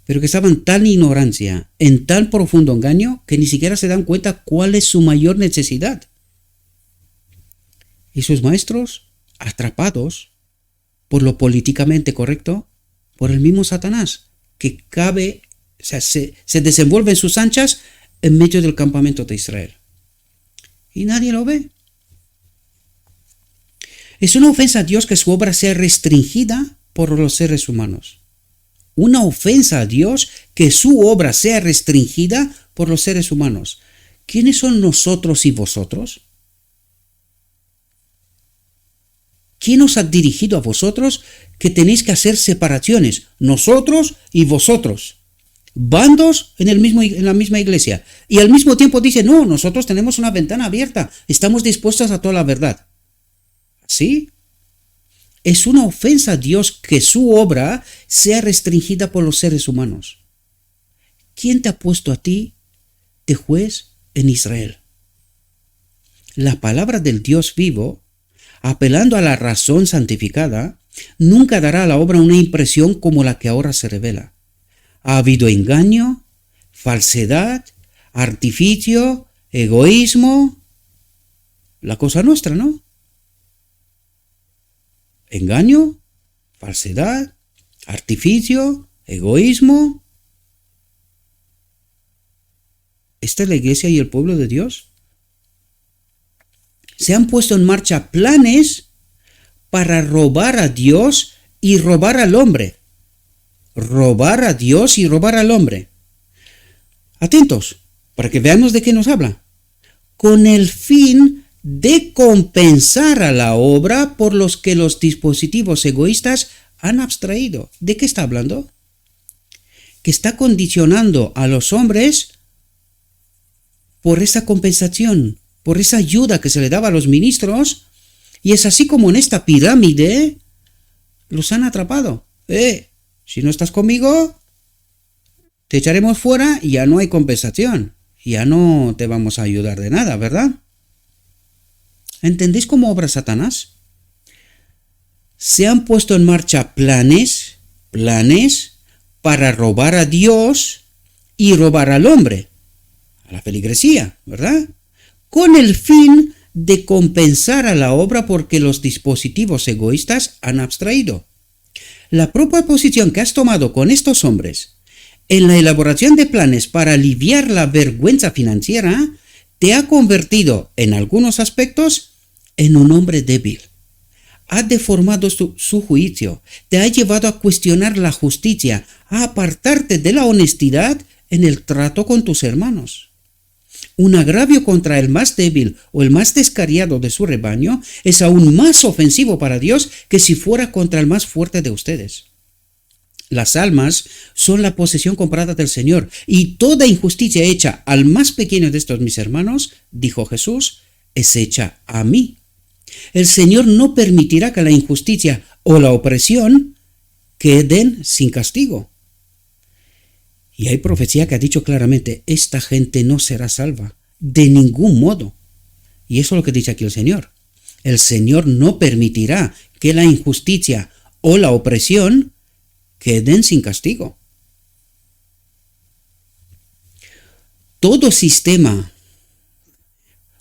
Pero que estaban en tal ignorancia, en tan profundo engaño, que ni siquiera se dan cuenta cuál es su mayor necesidad. Y sus maestros, atrapados por lo políticamente correcto, por el mismo Satanás, que se desenvuelve en sus anchas en medio del campamento de Israel. y nadie lo ve. Es una ofensa a Dios que su obra sea restringida por los seres humanos. Una ofensa a Dios que su obra sea restringida por los seres humanos. ¿Quiénes son nosotros y vosotros? ¿Quién os ha dirigido a vosotros que tenéis que hacer separaciones? Nosotros y vosotros. Bandos en la misma iglesia. Y al mismo tiempo dice, no, nosotros tenemos una ventana abierta. Estamos dispuestos a toda la verdad. ¿Sí? Es una ofensa a Dios que su obra sea restringida por los seres humanos. ¿Quién te ha puesto a ti de juez en Israel? La palabra del Dios vivo, apelando a la razón santificada, nunca dará a la obra una impresión como la que ahora se revela. Ha habido engaño, falsedad, artificio, egoísmo. La cosa nuestra, ¿no? Engaño, falsedad, artificio, egoísmo. ¿Esta es la iglesia y el pueblo de Dios? Se han puesto en marcha planes para robar a Dios y robar al hombre. Robar a Dios y robar al hombre. Atentos, para que veamos de qué nos habla. Con el fin de compensar a la obra por los que los dispositivos egoístas han abstraído. ¿De qué está hablando? Que está condicionando a los hombres por esa compensación, por esa ayuda que se le daba a los ministros, y es así como en esta pirámide los han atrapado. Si no estás conmigo, te echaremos fuera y ya no hay compensación. Ya no te vamos a ayudar de nada, ¿verdad? ¿Entendéis cómo obra Satanás? Se han puesto en marcha planes para robar a Dios y robar al hombre, a la feligresía, ¿verdad? Con el fin de compensar a la obra porque los dispositivos egoístas han abstraído. La propia posición que has tomado con estos hombres en la elaboración de planes para aliviar la vergüenza financiera te ha convertido, en algunos aspectos, en un hombre débil. Ha deformado su juicio, te ha llevado a cuestionar la justicia, a apartarte de la honestidad en el trato con tus hermanos. Un agravio contra el más débil o el más descarriado de su rebaño es aún más ofensivo para Dios que si fuera contra el más fuerte de ustedes. Las almas son la posesión comprada del Señor, y toda injusticia hecha al más pequeño de estos mis hermanos, dijo Jesús, es hecha a mí. El Señor no permitirá que la injusticia o la opresión queden sin castigo. Y hay profecía que ha dicho claramente, esta gente no será salva, de ningún modo. Y eso es lo que dice aquí el Señor. El Señor no permitirá que la injusticia o la opresión queden sin castigo. Todo sistema,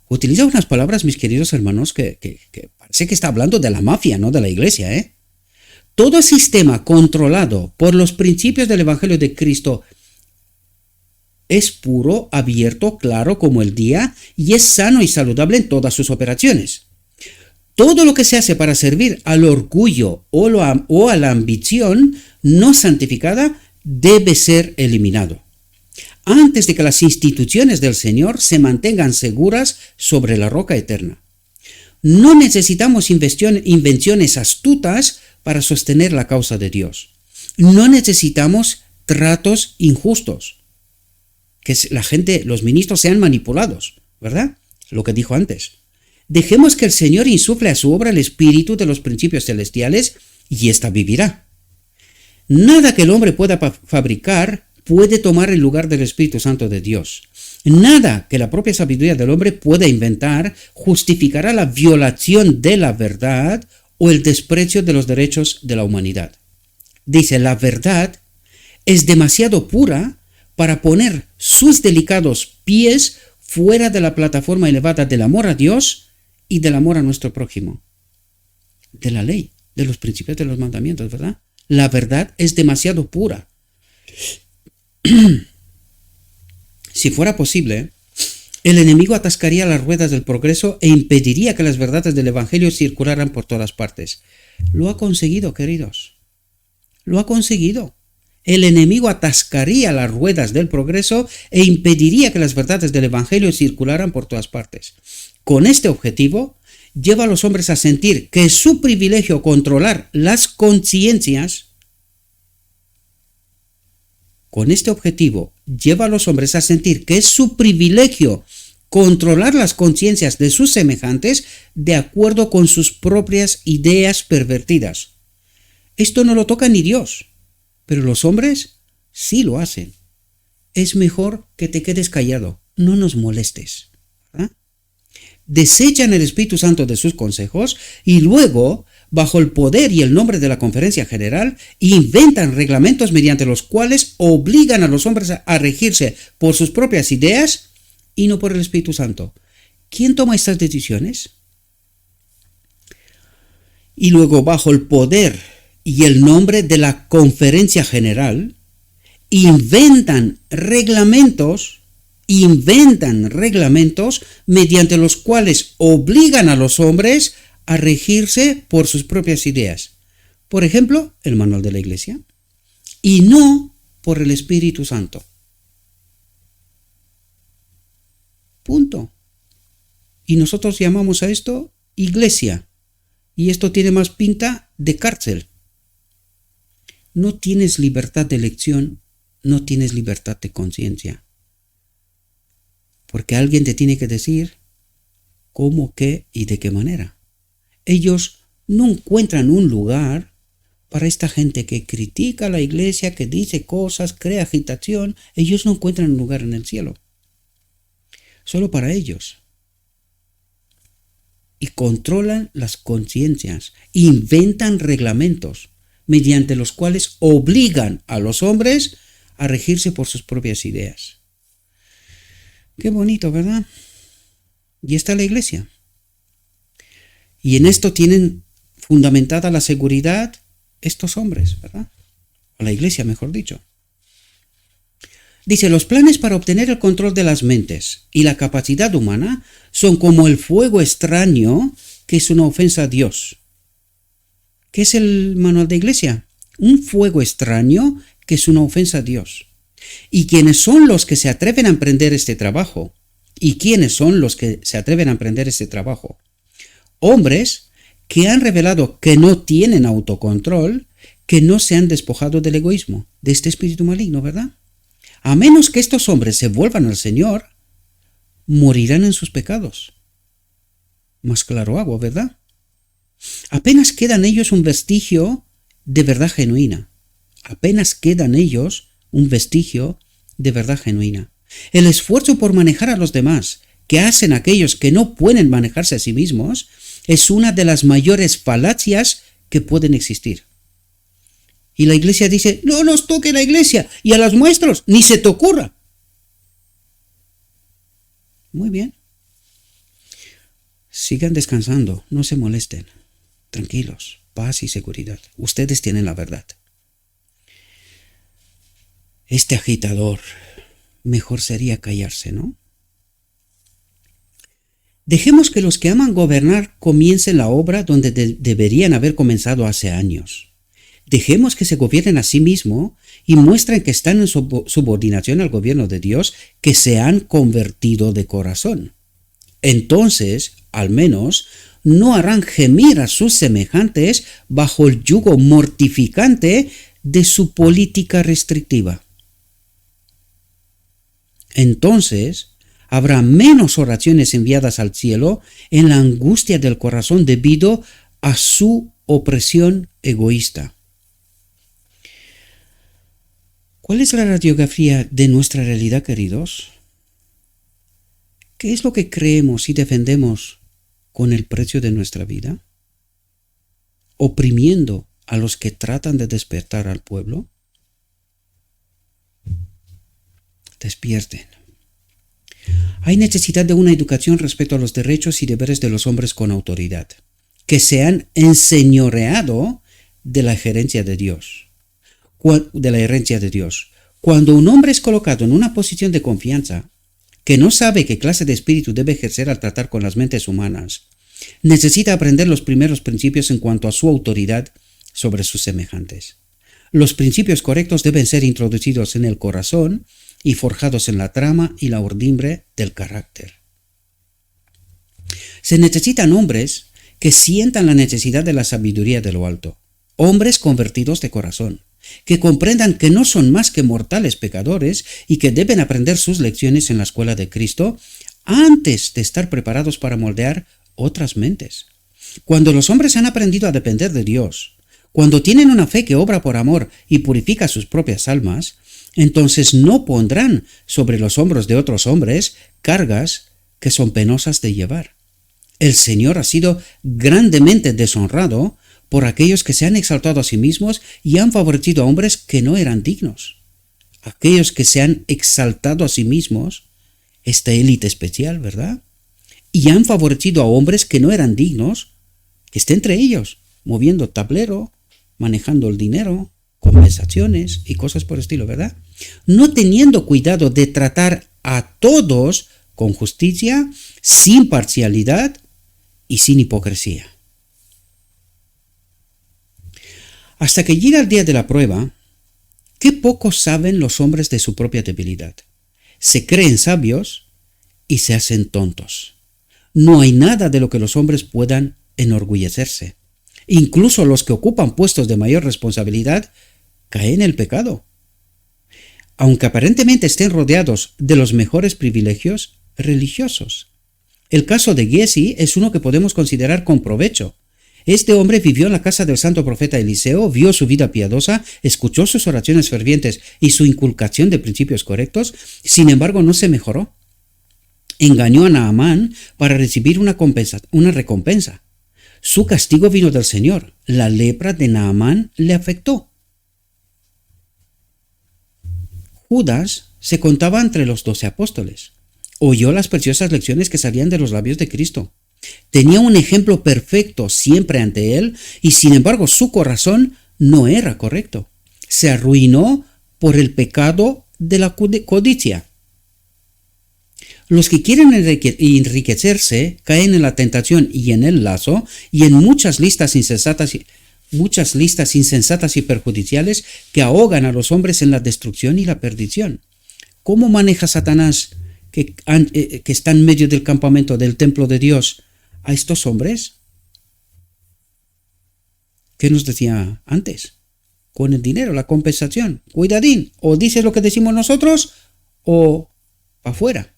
utiliza unas palabras, mis queridos hermanos, que parece que está hablando de la mafia, no de la iglesia, ¿eh? Todo sistema controlado por los principios del Evangelio de Cristo es puro, abierto, claro como el día, y es sano y saludable en todas sus operaciones. Todo lo que se hace para servir al orgullo o a la ambición no santificada debe ser eliminado, antes de que las instituciones del Señor se mantengan seguras sobre la roca eterna. No necesitamos invenciones astutas para sostener la causa de Dios. No necesitamos tratos injustos, que la gente, los ministros sean manipulados, ¿verdad? Lo que dijo antes. Dejemos que el Señor insufle a su obra el espíritu de los principios celestiales y ésta vivirá. Nada que el hombre pueda fabricar puede tomar el lugar del Espíritu Santo de Dios. Nada que la propia sabiduría del hombre pueda inventar justificará la violación de la verdad o el desprecio de los derechos de la humanidad. Dice, la verdad es demasiado pura para poner sus delicados pies fuera de la plataforma elevada del amor a Dios y del amor a nuestro prójimo. De la ley, de los principios de los mandamientos, ¿verdad? La verdad es demasiado pura. Si fuera posible, El enemigo atascaría las ruedas del progreso e impediría que las verdades del Evangelio circularan por todas partes. Lo ha conseguido, queridos. Lo ha conseguido. El enemigo atascaría las ruedas del progreso e impediría que las verdades del Evangelio circularan por todas partes. Con este objetivo, lleva a los hombres a sentir que es su privilegio controlar las conciencias. Con este objetivo, lleva a los hombres a sentir que es su privilegio controlar las conciencias de sus semejantes de acuerdo con sus propias ideas pervertidas. Esto no lo toca ni Dios, pero los hombres sí lo hacen. Es mejor que te quedes callado, no nos molestes. ¿Verdad? Desechan el Espíritu Santo de sus consejos y luego, bajo el poder y el nombre de la Conferencia General, inventan reglamentos mediante los cuales obligan a los hombres a regirse por sus propias ideas y no por el Espíritu Santo. ¿Quién toma estas decisiones? Y luego, bajo el poder y el nombre de la Conferencia General, inventan reglamentos mediante los cuales obligan a los hombres a regirse por sus propias ideas. Por ejemplo, el manual de la Iglesia, y no por el Espíritu Santo. Punto. Y nosotros llamamos a esto iglesia. Y esto tiene más pinta de cárcel. No tienes libertad de elección, no tienes libertad de conciencia. Porque alguien te tiene que decir cómo, qué y de qué manera. Ellos no encuentran un lugar para esta gente que critica a la iglesia, que dice cosas, crea agitación. Ellos no encuentran un lugar en el cielo. Solo para ellos. Y controlan las conciencias, inventan reglamentos mediante los cuales obligan a los hombres a regirse por sus propias ideas. Qué bonito, ¿verdad? Y está la iglesia. Y en esto tienen fundamentada la seguridad estos hombres, ¿verdad? O la iglesia, mejor dicho. Dice, los planes para obtener el control de las mentes y la capacidad humana son como el fuego extraño que es una ofensa a Dios. ¿Qué es el manual de iglesia? Un fuego extraño que es una ofensa a Dios. ¿Y quiénes son los que se atreven a emprender este trabajo? ¿Y quiénes son los que se atreven a emprender este trabajo? Hombres que han revelado que no tienen autocontrol, que no se han despojado del egoísmo, de este espíritu maligno, ¿verdad? A menos que estos hombres se vuelvan al Señor, morirán en sus pecados. Más claro agua, ¿verdad? Apenas queda en ellos un vestigio de verdad genuina. Apenas queda en ellos un vestigio de verdad genuina. El esfuerzo por manejar a los demás, que hacen aquellos que no pueden manejarse a sí mismos, es una de las mayores falacias que pueden existir. Y la iglesia dice, no nos toque la iglesia, y a los maestros, ni se te ocurra. Muy bien. Sigan descansando, no se molesten. Tranquilos, paz y seguridad. Ustedes tienen la verdad. Este agitador, mejor sería callarse, ¿no? Dejemos que los que aman gobernar comiencen la obra donde deberían haber comenzado hace años. Dejemos que se gobiernen a sí mismos y muestren que están en subordinación al gobierno de Dios, que se han convertido de corazón. Entonces, al menos, no harán gemir a sus semejantes bajo el yugo mortificante de su política restrictiva. Entonces, habrá menos oraciones enviadas al cielo en la angustia del corazón debido a su opresión egoísta. ¿Cuál es la radiografía de nuestra realidad, queridos? ¿Qué es lo que creemos y defendemos con el precio de nuestra vida? ¿Oprimiendo a los que tratan de despertar al pueblo? Despierten. Hay necesidad de una educación respecto a los derechos y deberes de los hombres con autoridad, que se han enseñoreado de la herencia de Dios. Cuando un hombre es colocado en una posición de confianza, que no sabe qué clase de espíritu debe ejercer al tratar con las mentes humanas, necesita aprender los primeros principios en cuanto a su autoridad sobre sus semejantes. Los principios correctos deben ser introducidos en el corazón y forjados en la trama y la urdimbre del carácter. Se necesitan hombres que sientan la necesidad de la sabiduría de lo alto, hombres convertidos de corazón, que comprendan que no son más que mortales pecadores y que deben aprender sus lecciones en la escuela de Cristo antes de estar preparados para moldear otras mentes. Cuando los hombres han aprendido a depender de Dios, cuando tienen una fe que obra por amor y purifica sus propias almas, entonces no pondrán sobre los hombros de otros hombres cargas que son penosas de llevar. El Señor ha sido grandemente deshonrado por aquellos que se han exaltado a sí mismos y han favorecido a hombres que no eran dignos. Aquellos que se han exaltado a sí mismos, esta élite especial, ¿verdad? Y han favorecido a hombres que no eran dignos, que esté entre ellos, moviendo tablero, manejando el dinero, conversaciones y cosas por el estilo, ¿verdad? No teniendo cuidado de tratar a todos con justicia, sin parcialidad y sin hipocresía. Hasta que llega el día de la prueba, qué poco saben los hombres de su propia debilidad. Se creen sabios y se hacen tontos. No hay nada de lo que los hombres puedan enorgullecerse. Incluso los que ocupan puestos de mayor responsabilidad caen en el pecado. Aunque aparentemente estén rodeados de los mejores privilegios religiosos. El caso de Giezi es uno que podemos considerar con provecho. Este hombre vivió en la casa del santo profeta Eliseo, vio su vida piadosa, escuchó sus oraciones fervientes y su inculcación de principios correctos, sin embargo no se mejoró. Engañó a Naamán para recibir una recompensa. Su castigo vino del Señor. La lepra de Naamán le afectó. Judas se contaba entre los 12 apóstoles. Oyó las preciosas lecciones que salían de los labios de Cristo. Tenía un ejemplo perfecto siempre ante él y sin embargo su corazón no era correcto. Se arruinó por el pecado de la codicia. Los que quieren enriquecerse caen en la tentación y en el lazo y en muchas listas insensatas y perjudiciales que ahogan a los hombres en la destrucción y la perdición. ¿Cómo maneja Satanás que está en medio del campamento del templo de Dios a estos hombres? ¿Qué nos decía antes? Con el dinero, la compensación. Cuidadín, o dices lo que decimos nosotros o para afuera.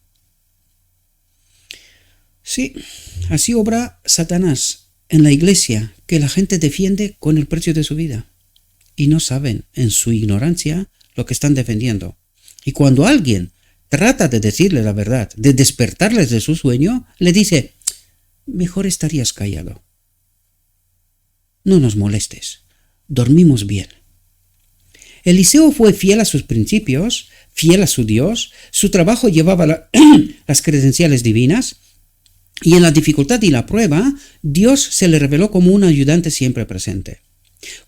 Sí, así obra Satanás en la iglesia, que la gente defiende con el precio de su vida. Y no saben, en su ignorancia, lo que están defendiendo. Y cuando alguien trata de decirle la verdad, de despertarles de su sueño, le dice: mejor estarías callado. No nos molestes, dormimos bien. Eliseo fue fiel a sus principios, fiel a su Dios, su trabajo llevaba las credenciales divinas, y en la dificultad y la prueba, Dios se le reveló como un ayudante siempre presente.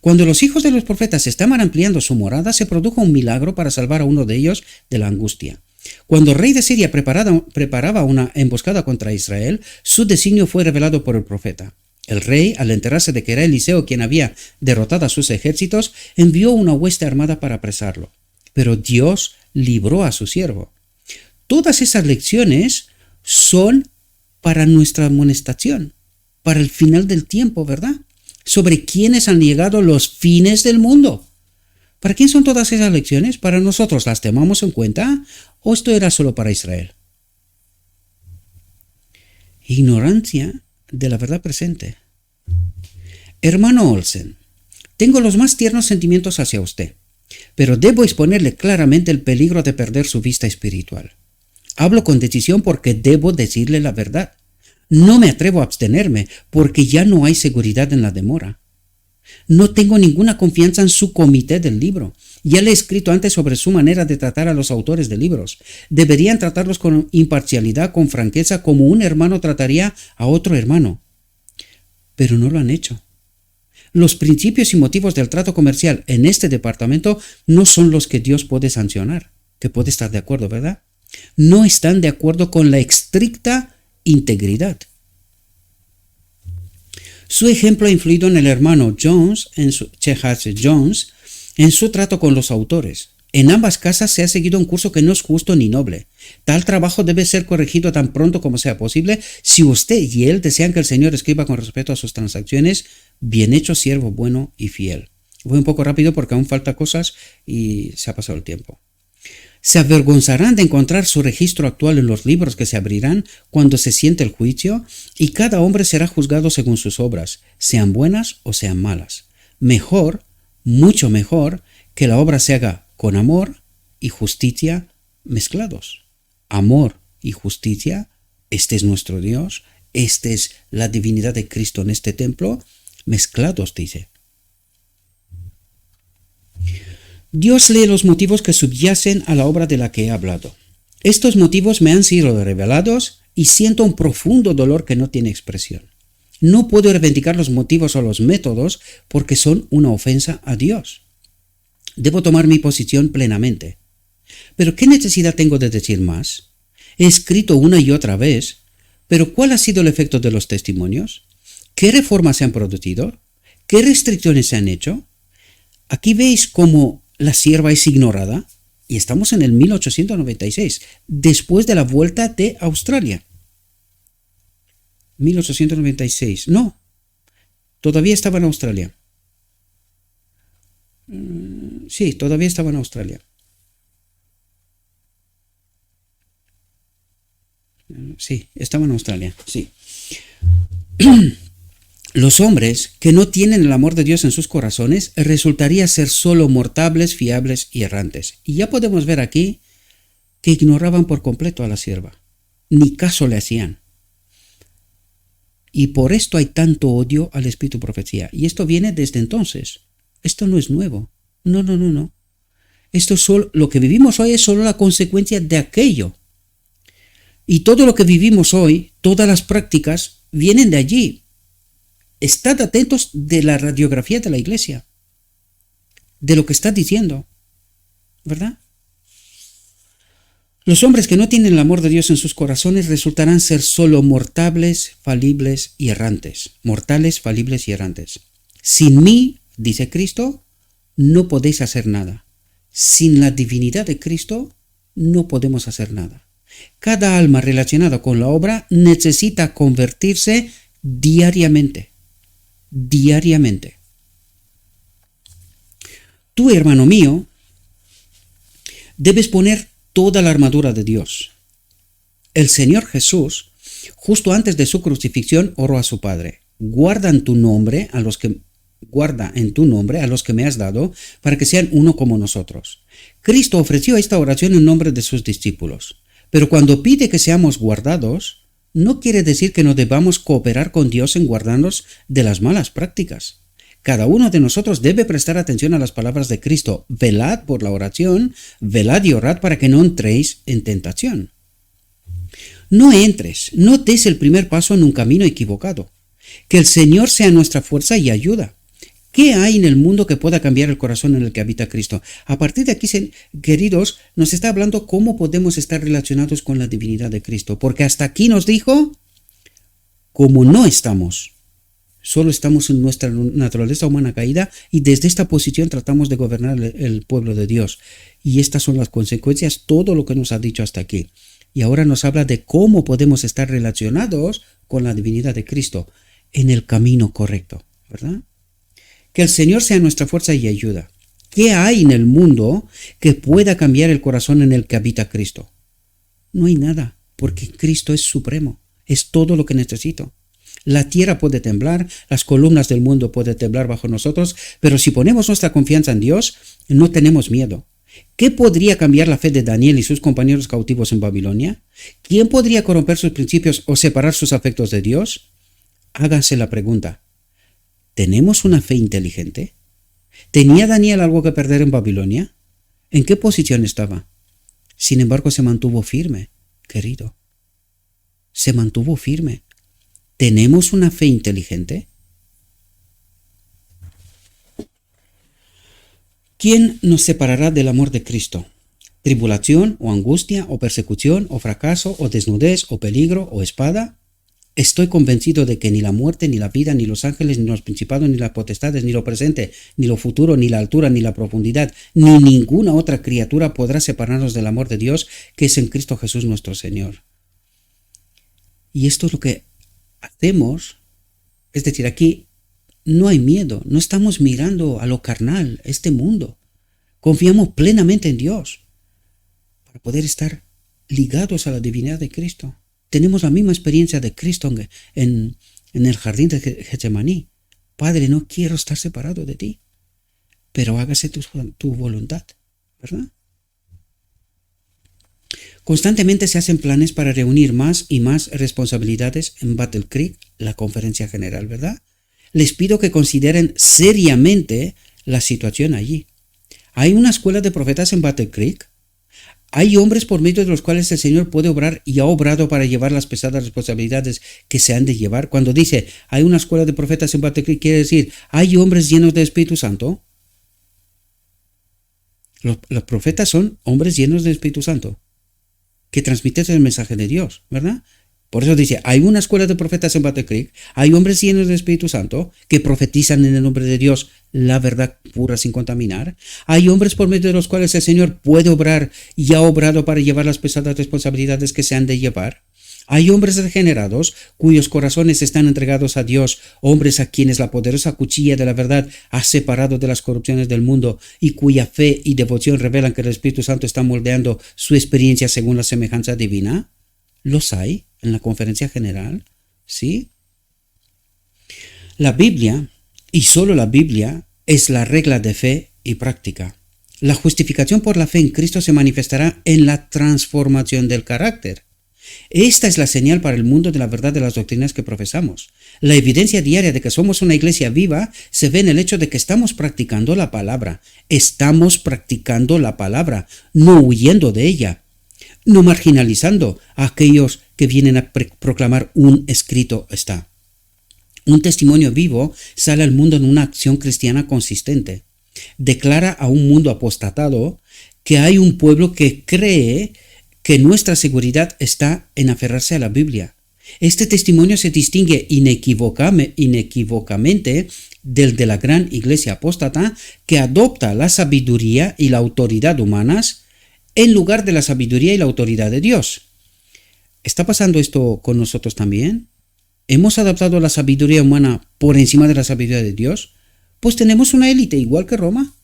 Cuando los hijos de los profetas estaban ampliando su morada, se produjo un milagro para salvar a uno de ellos de la angustia. Cuando el rey de Siria preparaba una emboscada contra Israel, su designio fue revelado por el profeta. El rey, al enterarse de que era Eliseo quien había derrotado a sus ejércitos, envió una hueste armada para apresarlo. Pero Dios libró a su siervo. Todas esas lecciones son para nuestra amonestación, para el final del tiempo, ¿verdad? Sobre quiénes han llegado los fines del mundo. ¿Para quién son todas esas lecciones? ¿Para nosotros las tomamos en cuenta o esto era solo para Israel? Ignorancia de la verdad presente. Hermano Olsen, tengo los más tiernos sentimientos hacia usted, pero debo exponerle claramente el peligro de perder su vista espiritual. Hablo con decisión porque debo decirle la verdad. No me atrevo a abstenerme porque ya no hay seguridad en la demora. No tengo ninguna confianza en su comité del libro. Ya le he escrito antes sobre su manera de tratar a los autores de libros. Deberían tratarlos con imparcialidad, con franqueza, como un hermano trataría a otro hermano. Pero no lo han hecho. Los principios y motivos del trato comercial en este departamento no son los que Dios puede sancionar, que puede estar de acuerdo, ¿verdad? No están de acuerdo con la estricta integridad. Su ejemplo ha influido en el hermano Jones, Ch. Jones, en su trato con los autores. En ambas casas se ha seguido un curso que no es justo ni noble. Tal trabajo debe ser corregido tan pronto como sea posible. Si usted y él desean que el Señor escriba con respecto a sus transacciones, bien hecho, siervo bueno y fiel. Voy un poco rápido porque aún falta cosas y se ha pasado el tiempo. Se avergonzarán de encontrar su registro actual en los libros que se abrirán cuando se siente el juicio, y cada hombre será juzgado según sus obras, sean buenas o sean malas. Mejor, mucho mejor, que la obra se haga con amor y justicia mezclados. Amor y justicia, este es nuestro Dios, esta es la divinidad de Cristo en este templo, mezclados, dice. Dios lee los motivos que subyacen a la obra de la que he hablado. Estos motivos me han sido revelados y siento un profundo dolor que no tiene expresión. No puedo reivindicar los motivos o los métodos porque son una ofensa a Dios. Debo tomar mi posición plenamente. ¿Pero qué necesidad tengo de decir más? He escrito una y otra vez, pero ¿cuál ha sido el efecto de los testimonios? ¿Qué reformas se han producido? ¿Qué restricciones se han hecho? Aquí veis cómo la sierva es ignorada y estamos en el 1896, después de la vuelta de Australia. 1896, no, todavía estaba en Australia. Sí, todavía estaba en Australia. Sí, estaba en Australia, sí. Los hombres que no tienen el amor de Dios en sus corazones resultaría ser solo mortales, fiables y errantes. Y ya podemos ver aquí que ignoraban por completo a la sierva. Ni caso le hacían. Y por esto hay tanto odio al espíritu de profecía. Y esto viene desde entonces. Esto no es nuevo. No. Esto solo, lo que vivimos hoy es solo la consecuencia de aquello. Y todo lo que vivimos hoy, todas las prácticas, vienen de allí. Estad atentos de la radiografía de la iglesia, de lo que está diciendo, ¿verdad? Los hombres que no tienen el amor de Dios en sus corazones resultarán ser solo mortales, falibles y errantes. Mortales, falibles y errantes. Sin mí, dice Cristo, no podéis hacer nada. Sin la divinidad de Cristo, no podemos hacer nada. Cada alma relacionada con la obra necesita convertirse diariamente. Diariamente. Tú, hermano mío, debes poner toda la armadura de Dios. El Señor Jesús, justo antes de su crucifixión, oró a su Padre: guarda en tu nombre a los que me has dado, para que sean uno como nosotros. Cristo ofreció esta oración en nombre de sus discípulos. Pero cuando pide que seamos guardados, no quiere decir que no debamos cooperar con Dios en guardarnos de las malas prácticas. Cada uno de nosotros debe prestar atención a las palabras de Cristo: velad por la oración, velad y orad para que no entréis en tentación. No entres, no des el primer paso en un camino equivocado. Que el Señor sea nuestra fuerza y ayuda. ¿Qué hay en el mundo que pueda cambiar el corazón en el que habita Cristo? A partir de aquí, queridos, nos está hablando cómo podemos estar relacionados con la divinidad de Cristo. Porque hasta aquí nos dijo, como no estamos, solo estamos en nuestra naturaleza humana caída, y desde esta posición tratamos de gobernar el pueblo de Dios. Y estas son las consecuencias, todo lo que nos ha dicho hasta aquí. Y ahora nos habla de cómo podemos estar relacionados con la divinidad de Cristo en el camino correcto, ¿verdad? Que el Señor sea nuestra fuerza y ayuda. ¿Qué hay en el mundo que pueda cambiar el corazón en el que habita Cristo? No hay nada, porque Cristo es supremo. Es todo lo que necesito. La tierra puede temblar, las columnas del mundo pueden temblar bajo nosotros, pero si ponemos nuestra confianza en Dios, no tenemos miedo. ¿Qué podría cambiar la fe de Daniel y sus compañeros cautivos en Babilonia? ¿Quién podría corromper sus principios o separar sus afectos de Dios? Háganse la pregunta: ¿tenemos una fe inteligente? ¿Tenía Daniel algo que perder en Babilonia? ¿En qué posición estaba? Sin embargo, se mantuvo firme, querido. Se mantuvo firme. ¿Tenemos una fe inteligente? ¿Quién nos separará del amor de Cristo? tribulación o angustia o persecución o fracaso o desnudez o peligro o espada, estoy convencido de que ni la muerte, ni la vida, ni los ángeles, ni los principados, ni las potestades, ni lo presente, ni lo futuro, ni la altura, ni la profundidad, ni ninguna otra criatura podrá separarnos del amor de Dios que es en Cristo Jesús nuestro Señor. Y esto es lo que hacemos, es decir, aquí no hay miedo, no estamos mirando a lo carnal, este mundo. Confiamos plenamente en Dios para poder estar ligados a la divinidad de Cristo. Tenemos la misma experiencia de Cristo en el jardín de Getsemaní. Padre, no quiero estar separado de ti, pero hágase tu voluntad, ¿verdad? Constantemente se hacen planes para reunir más y más responsabilidades en Battle Creek, la conferencia general, ¿verdad? Les pido que consideren seriamente la situación allí. ¿Hay una escuela de profetas en Battle Creek? ¿Hay hombres por medio de los cuales el Señor puede obrar y ha obrado para llevar las pesadas responsabilidades que se han de llevar? Cuando dice, hay una escuela de profetas en Battle Creek, quiere decir, ¿hay hombres llenos de Espíritu Santo? Los profetas son hombres llenos de Espíritu Santo, que transmiten el mensaje de Dios, ¿verdad? Por eso dice, hay una escuela de profetas en Battle Creek, hay hombres llenos de Espíritu Santo que profetizan en el nombre de Dios la verdad pura sin contaminar. Hay hombres por medio de los cuales el Señor puede obrar y ha obrado para llevar las pesadas responsabilidades que se han de llevar. Hay hombres regenerados cuyos corazones están entregados a Dios, hombres a quienes la poderosa cuchilla de la verdad ha separado de las corrupciones del mundo y cuya fe y devoción revelan que el Espíritu Santo está moldeando su experiencia según la semejanza divina. ¿Los hay en la conferencia general? ¿Sí? La Biblia, y solo la Biblia, es la regla de fe y práctica. La justificación por la fe en Cristo se manifestará en la transformación del carácter. Esta es la señal para el mundo de la verdad de las doctrinas que profesamos. La evidencia diaria de que somos una iglesia viva se ve en el hecho de que estamos practicando la palabra. Estamos practicando la palabra, no huyendo de ella, no marginalizando a aquellos que vienen a proclamar un escrito está. Un testimonio vivo sale al mundo en una acción cristiana consistente. Declara a un mundo apostatado que hay un pueblo que cree que nuestra seguridad está en aferrarse a la Biblia. Este testimonio se distingue inequívocamente del de la gran iglesia apóstata que adopta la sabiduría y la autoridad humanas en lugar de la sabiduría y la autoridad de Dios. ¿Está pasando esto con nosotros también? ¿Hemos adaptado la sabiduría humana por encima de la sabiduría de Dios? Pues tenemos una élite igual que Roma.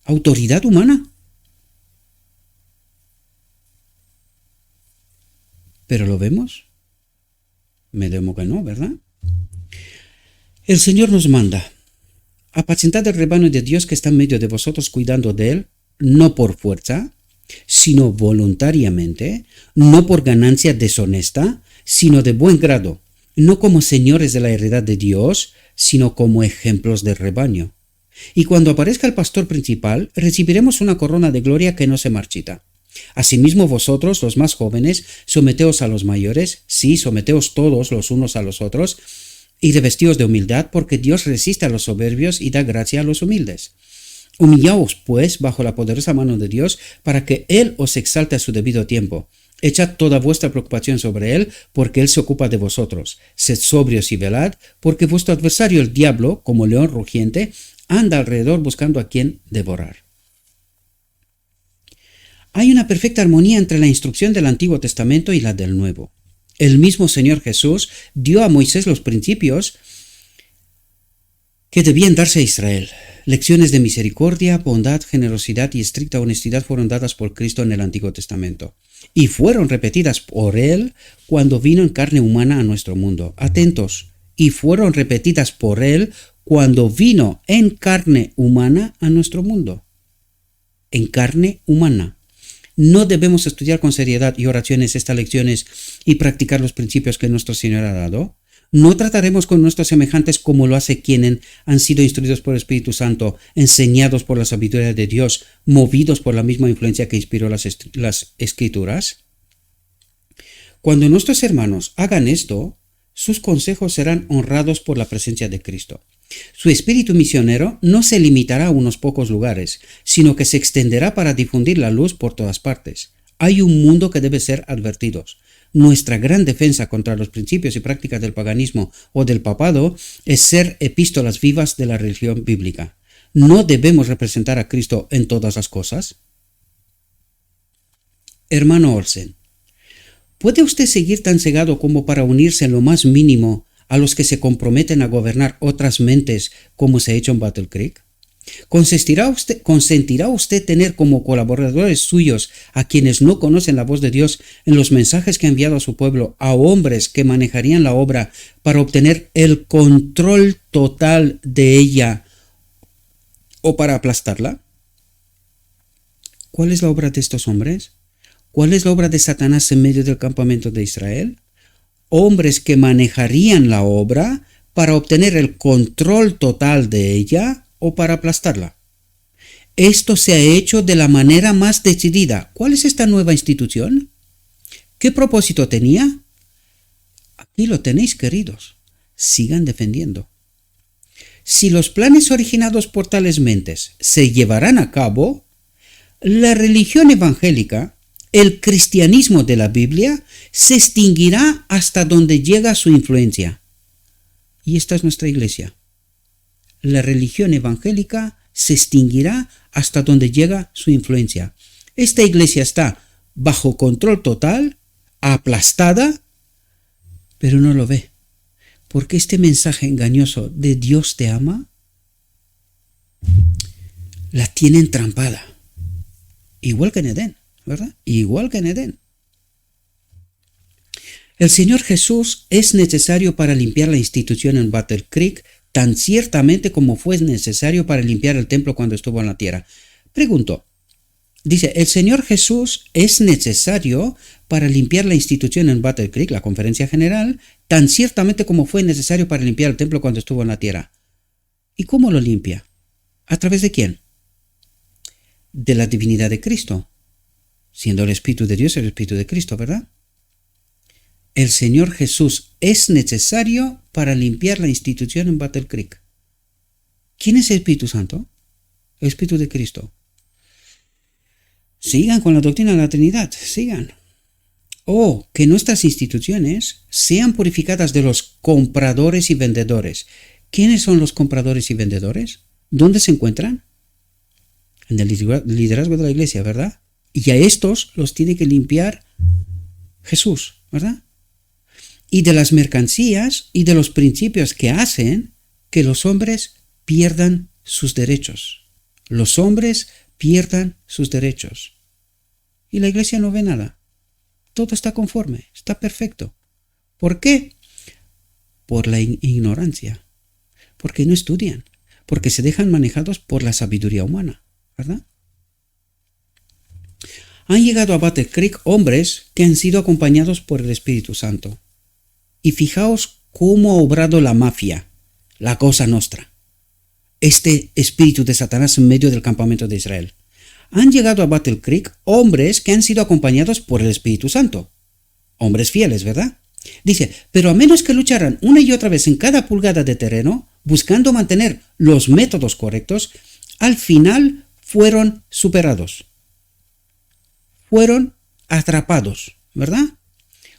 Autoridad humana. ¿Pero lo vemos? Me temo que no, ¿verdad? El Señor nos manda: apacentad el rebaño de Dios que está en medio de vosotros, cuidando de él, no por fuerza, sino voluntariamente, no por ganancia deshonesta, sino de buen grado, no como señores de la heredad de Dios, sino como ejemplos de rebaño. Y cuando aparezca el pastor principal, recibiremos una corona de gloria que no se marchita. Asimismo vosotros, los más jóvenes, someteos a los mayores, sí, someteos todos los unos a los otros, y revestíos de humildad, porque Dios resiste a los soberbios y da gracia a los humildes. Humillaos, pues, bajo la poderosa mano de Dios, para que Él os exalte a su debido tiempo. Echad toda vuestra preocupación sobre Él, porque Él se ocupa de vosotros. Sed sobrios y velad, porque vuestro adversario el diablo, como león rugiente, anda alrededor buscando a quien devorar. Hay una perfecta armonía entre la instrucción del Antiguo Testamento y la del Nuevo. El mismo Señor Jesús dio a Moisés los principios que debían darse a Israel. Lecciones de misericordia, bondad, generosidad y estricta honestidad fueron dadas por Cristo en el Antiguo Testamento y fueron repetidas por Él cuando vino en carne humana a nuestro mundo. Atentos, y fueron repetidas por Él cuando vino en carne humana a nuestro mundo. En carne humana. No debemos estudiar con seriedad y oraciones estas lecciones y practicar los principios que nuestro Señor ha dado. No trataremos con nuestros semejantes como lo hace quienes han sido instruidos por el Espíritu Santo, enseñados por la sabiduría de Dios, movidos por la misma influencia que inspiró las Escrituras. Cuando nuestros hermanos hagan esto, sus consejos serán honrados por la presencia de Cristo. Su espíritu misionero no se limitará a unos pocos lugares, sino que se extenderá para difundir la luz por todas partes. Hay un mundo que debe ser advertido. Nuestra gran defensa contra los principios y prácticas del paganismo o del papado es ser epístolas vivas de la religión bíblica. ¿No debemos representar a Cristo en todas las cosas? Hermano Olsen, ¿puede usted seguir tan cegado como para unirse en lo más mínimo a los que se comprometen a gobernar otras mentes como se ha hecho en Battle Creek? ¿Consentirá usted tener como colaboradores suyos a quienes no conocen la voz de Dios en los mensajes que ha enviado a su pueblo a hombres que manejarían la obra para obtener el control total de ella o para aplastarla? ¿Cuál es la obra de estos hombres? ¿Cuál es la obra de Satanás en medio del campamento de Israel? Hombres que manejarían la obra para obtener el control total de ella o para aplastarla. Esto se ha hecho de la manera más decidida. ¿Cuál es esta nueva institución? ¿Qué propósito tenía? Aquí lo tenéis, queridos. Sigan defendiendo. Si los planes originados por tales mentes se llevarán a cabo, la religión evangélica, el cristianismo de la Biblia, se extinguirá hasta donde llega su influencia. Y esta es nuestra iglesia. La religión evangélica se extinguirá hasta donde llega su influencia. Esta iglesia está bajo control total, aplastada, pero no lo ve. Porque este mensaje engañoso de Dios te ama, la tiene entrampada. Igual que en Edén, ¿verdad? Igual que en Edén. El Señor Jesús es necesario para limpiar la institución en Battle Creek, tan ciertamente como fue necesario para limpiar el templo cuando estuvo en la tierra. Pregunto, dice, el Señor Jesús es necesario para limpiar la institución en Battle Creek, la conferencia general, tan ciertamente como fue necesario para limpiar el templo cuando estuvo en la tierra. ¿Y cómo lo limpia? ¿A través de quién? De la divinidad de Cristo, siendo el Espíritu de Dios el Espíritu de Cristo, ¿verdad? El Señor Jesús es necesario para limpiar la institución en Battle Creek. ¿Quién es el Espíritu Santo? El Espíritu de Cristo. Sigan con la doctrina de la Trinidad, sigan. O que nuestras instituciones sean purificadas de los compradores y vendedores. ¿Quiénes son los compradores y vendedores? ¿Dónde se encuentran? En el liderazgo de la iglesia, ¿verdad? Y a estos los tiene que limpiar Jesús, ¿verdad? Y de las mercancías y de los principios que hacen que los hombres pierdan sus derechos. Los hombres pierdan sus derechos. Y la iglesia no ve nada. Todo está conforme, está perfecto. ¿Por qué? Por la ignorancia. Porque no estudian. Porque se dejan manejados por la sabiduría humana, ¿verdad? Han llegado a Battle Creek hombres que han sido acompañados por el Espíritu Santo. Y fijaos cómo ha obrado la mafia, la cosa nostra, este espíritu de Satanás en medio del campamento de Israel. Han llegado a Battle Creek hombres que han sido acompañados por el Espíritu Santo. Hombres fieles, ¿verdad? Dice, pero a menos que lucharan una y otra vez en cada pulgada de terreno, buscando mantener los métodos correctos, al final fueron superados. Fueron atrapados, ¿verdad?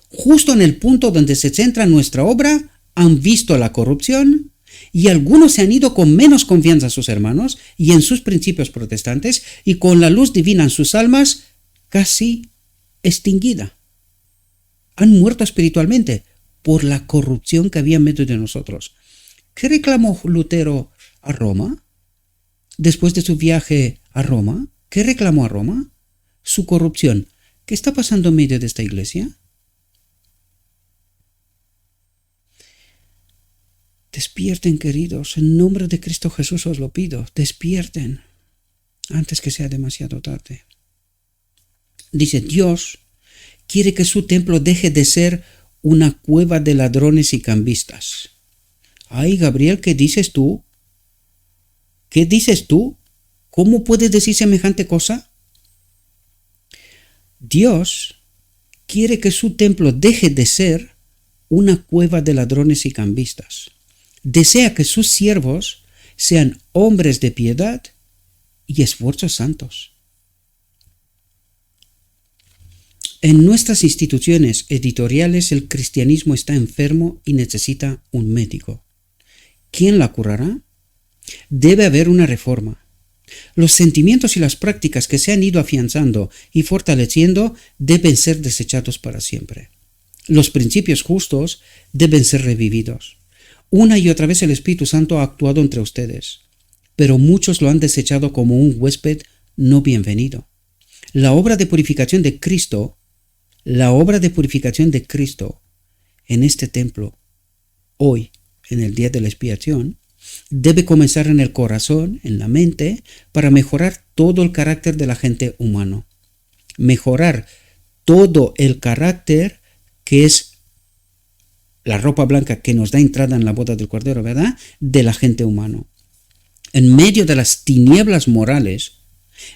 Justo en el punto donde se centra nuestra obra, han visto la corrupción y algunos se han ido con menos confianza en sus hermanos y en sus principios protestantes y con la luz divina en sus almas casi extinguida. Han muerto espiritualmente por la corrupción que había en medio de nosotros. ¿Qué reclamó Lutero a Roma? Después de su viaje a Roma, ¿qué reclamó a Roma? Su corrupción. ¿Qué está pasando en medio de esta iglesia? Despierten, queridos, en nombre de Cristo Jesús os lo pido, despierten antes que sea demasiado tarde. Dice, Dios quiere que su templo deje de ser una cueva de ladrones y cambistas. Ay, Gabriel, ¿qué dices tú? ¿Qué dices tú? ¿Cómo puedes decir semejante cosa? Dios quiere que su templo deje de ser una cueva de ladrones y cambistas. desea que sus siervos sean hombres de piedad y esfuerzos santos. En nuestras instituciones editoriales el cristianismo está enfermo y necesita un médico. ¿Quién la curará? Debe haber una reforma. Los sentimientos y las prácticas que se han ido afianzando y fortaleciendo deben ser desechados para siempre. Los principios justos deben ser revividos. Una y otra vez el Espíritu Santo ha actuado entre ustedes, pero muchos lo han desechado como un huésped no bienvenido. La obra de purificación de Cristo en este templo, hoy, en el día de la expiación, debe comenzar en el corazón, en la mente, para mejorar todo el carácter de la gente humano. Mejorar todo el carácter que es la ropa blanca que nos da entrada en la boda del Cordero, ¿verdad? De la gente humano. En medio de las tinieblas morales,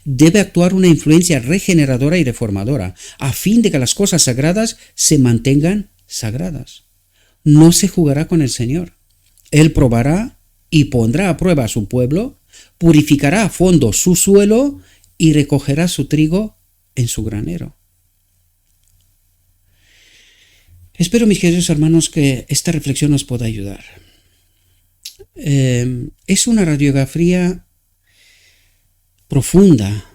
debe actuar una influencia regeneradora y reformadora, a fin de que las cosas sagradas se mantengan sagradas. No se jugará con el Señor. Él probará y pondrá a prueba a su pueblo, purificará a fondo su suelo y recogerá su trigo en su granero. Espero, mis queridos hermanos, que esta reflexión nos pueda ayudar. Es una radiografía profunda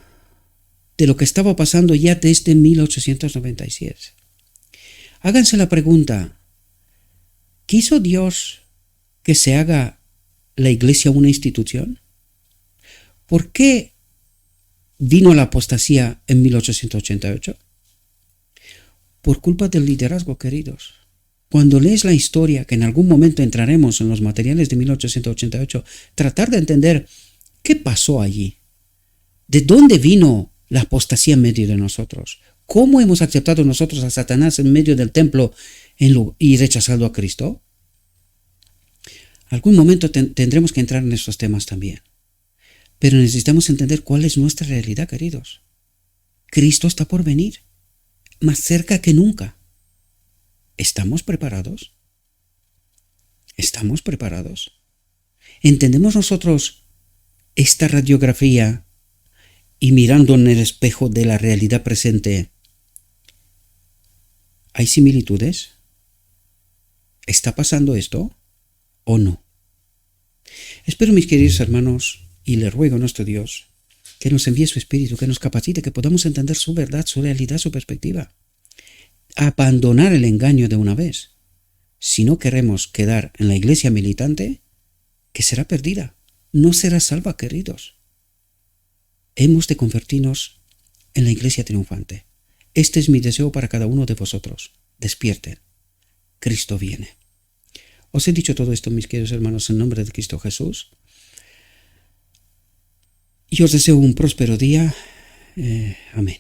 de lo que estaba pasando ya desde 1897. Háganse la pregunta, ¿quiso Dios que se haga la Iglesia una institución? ¿Por qué vino la apostasía en 1888? Por culpa del liderazgo, queridos. Cuando lees la historia, que en algún momento entraremos en los materiales de 1888, tratar de entender qué pasó allí. ¿De dónde vino la apostasía en medio de nosotros? ¿Cómo hemos aceptado nosotros a Satanás en medio del templo y rechazado a Cristo? Algún momento tendremos que entrar en estos temas también. Pero necesitamos entender cuál es nuestra realidad, queridos. Cristo está por venir, más cerca que nunca. ¿Estamos preparados? ¿Estamos preparados? ¿Entendemos nosotros esta radiografía y mirando en el espejo de la realidad presente? ¿Hay similitudes? ¿Está pasando esto o no? Espero, mis queridos hermanos, y le ruego a nuestro Dios que nos envíe su Espíritu, que nos capacite, que podamos entender su verdad, su realidad, su perspectiva. Abandonar el engaño de una vez. Si no queremos quedar en la iglesia militante, que será perdida, no será salva, queridos. Hemos de convertirnos en la iglesia triunfante. Este es mi deseo para cada uno de vosotros. Despierten. Cristo viene. Os he dicho todo esto, mis queridos hermanos, en nombre de Cristo Jesús. Y os deseo un próspero día. Amén.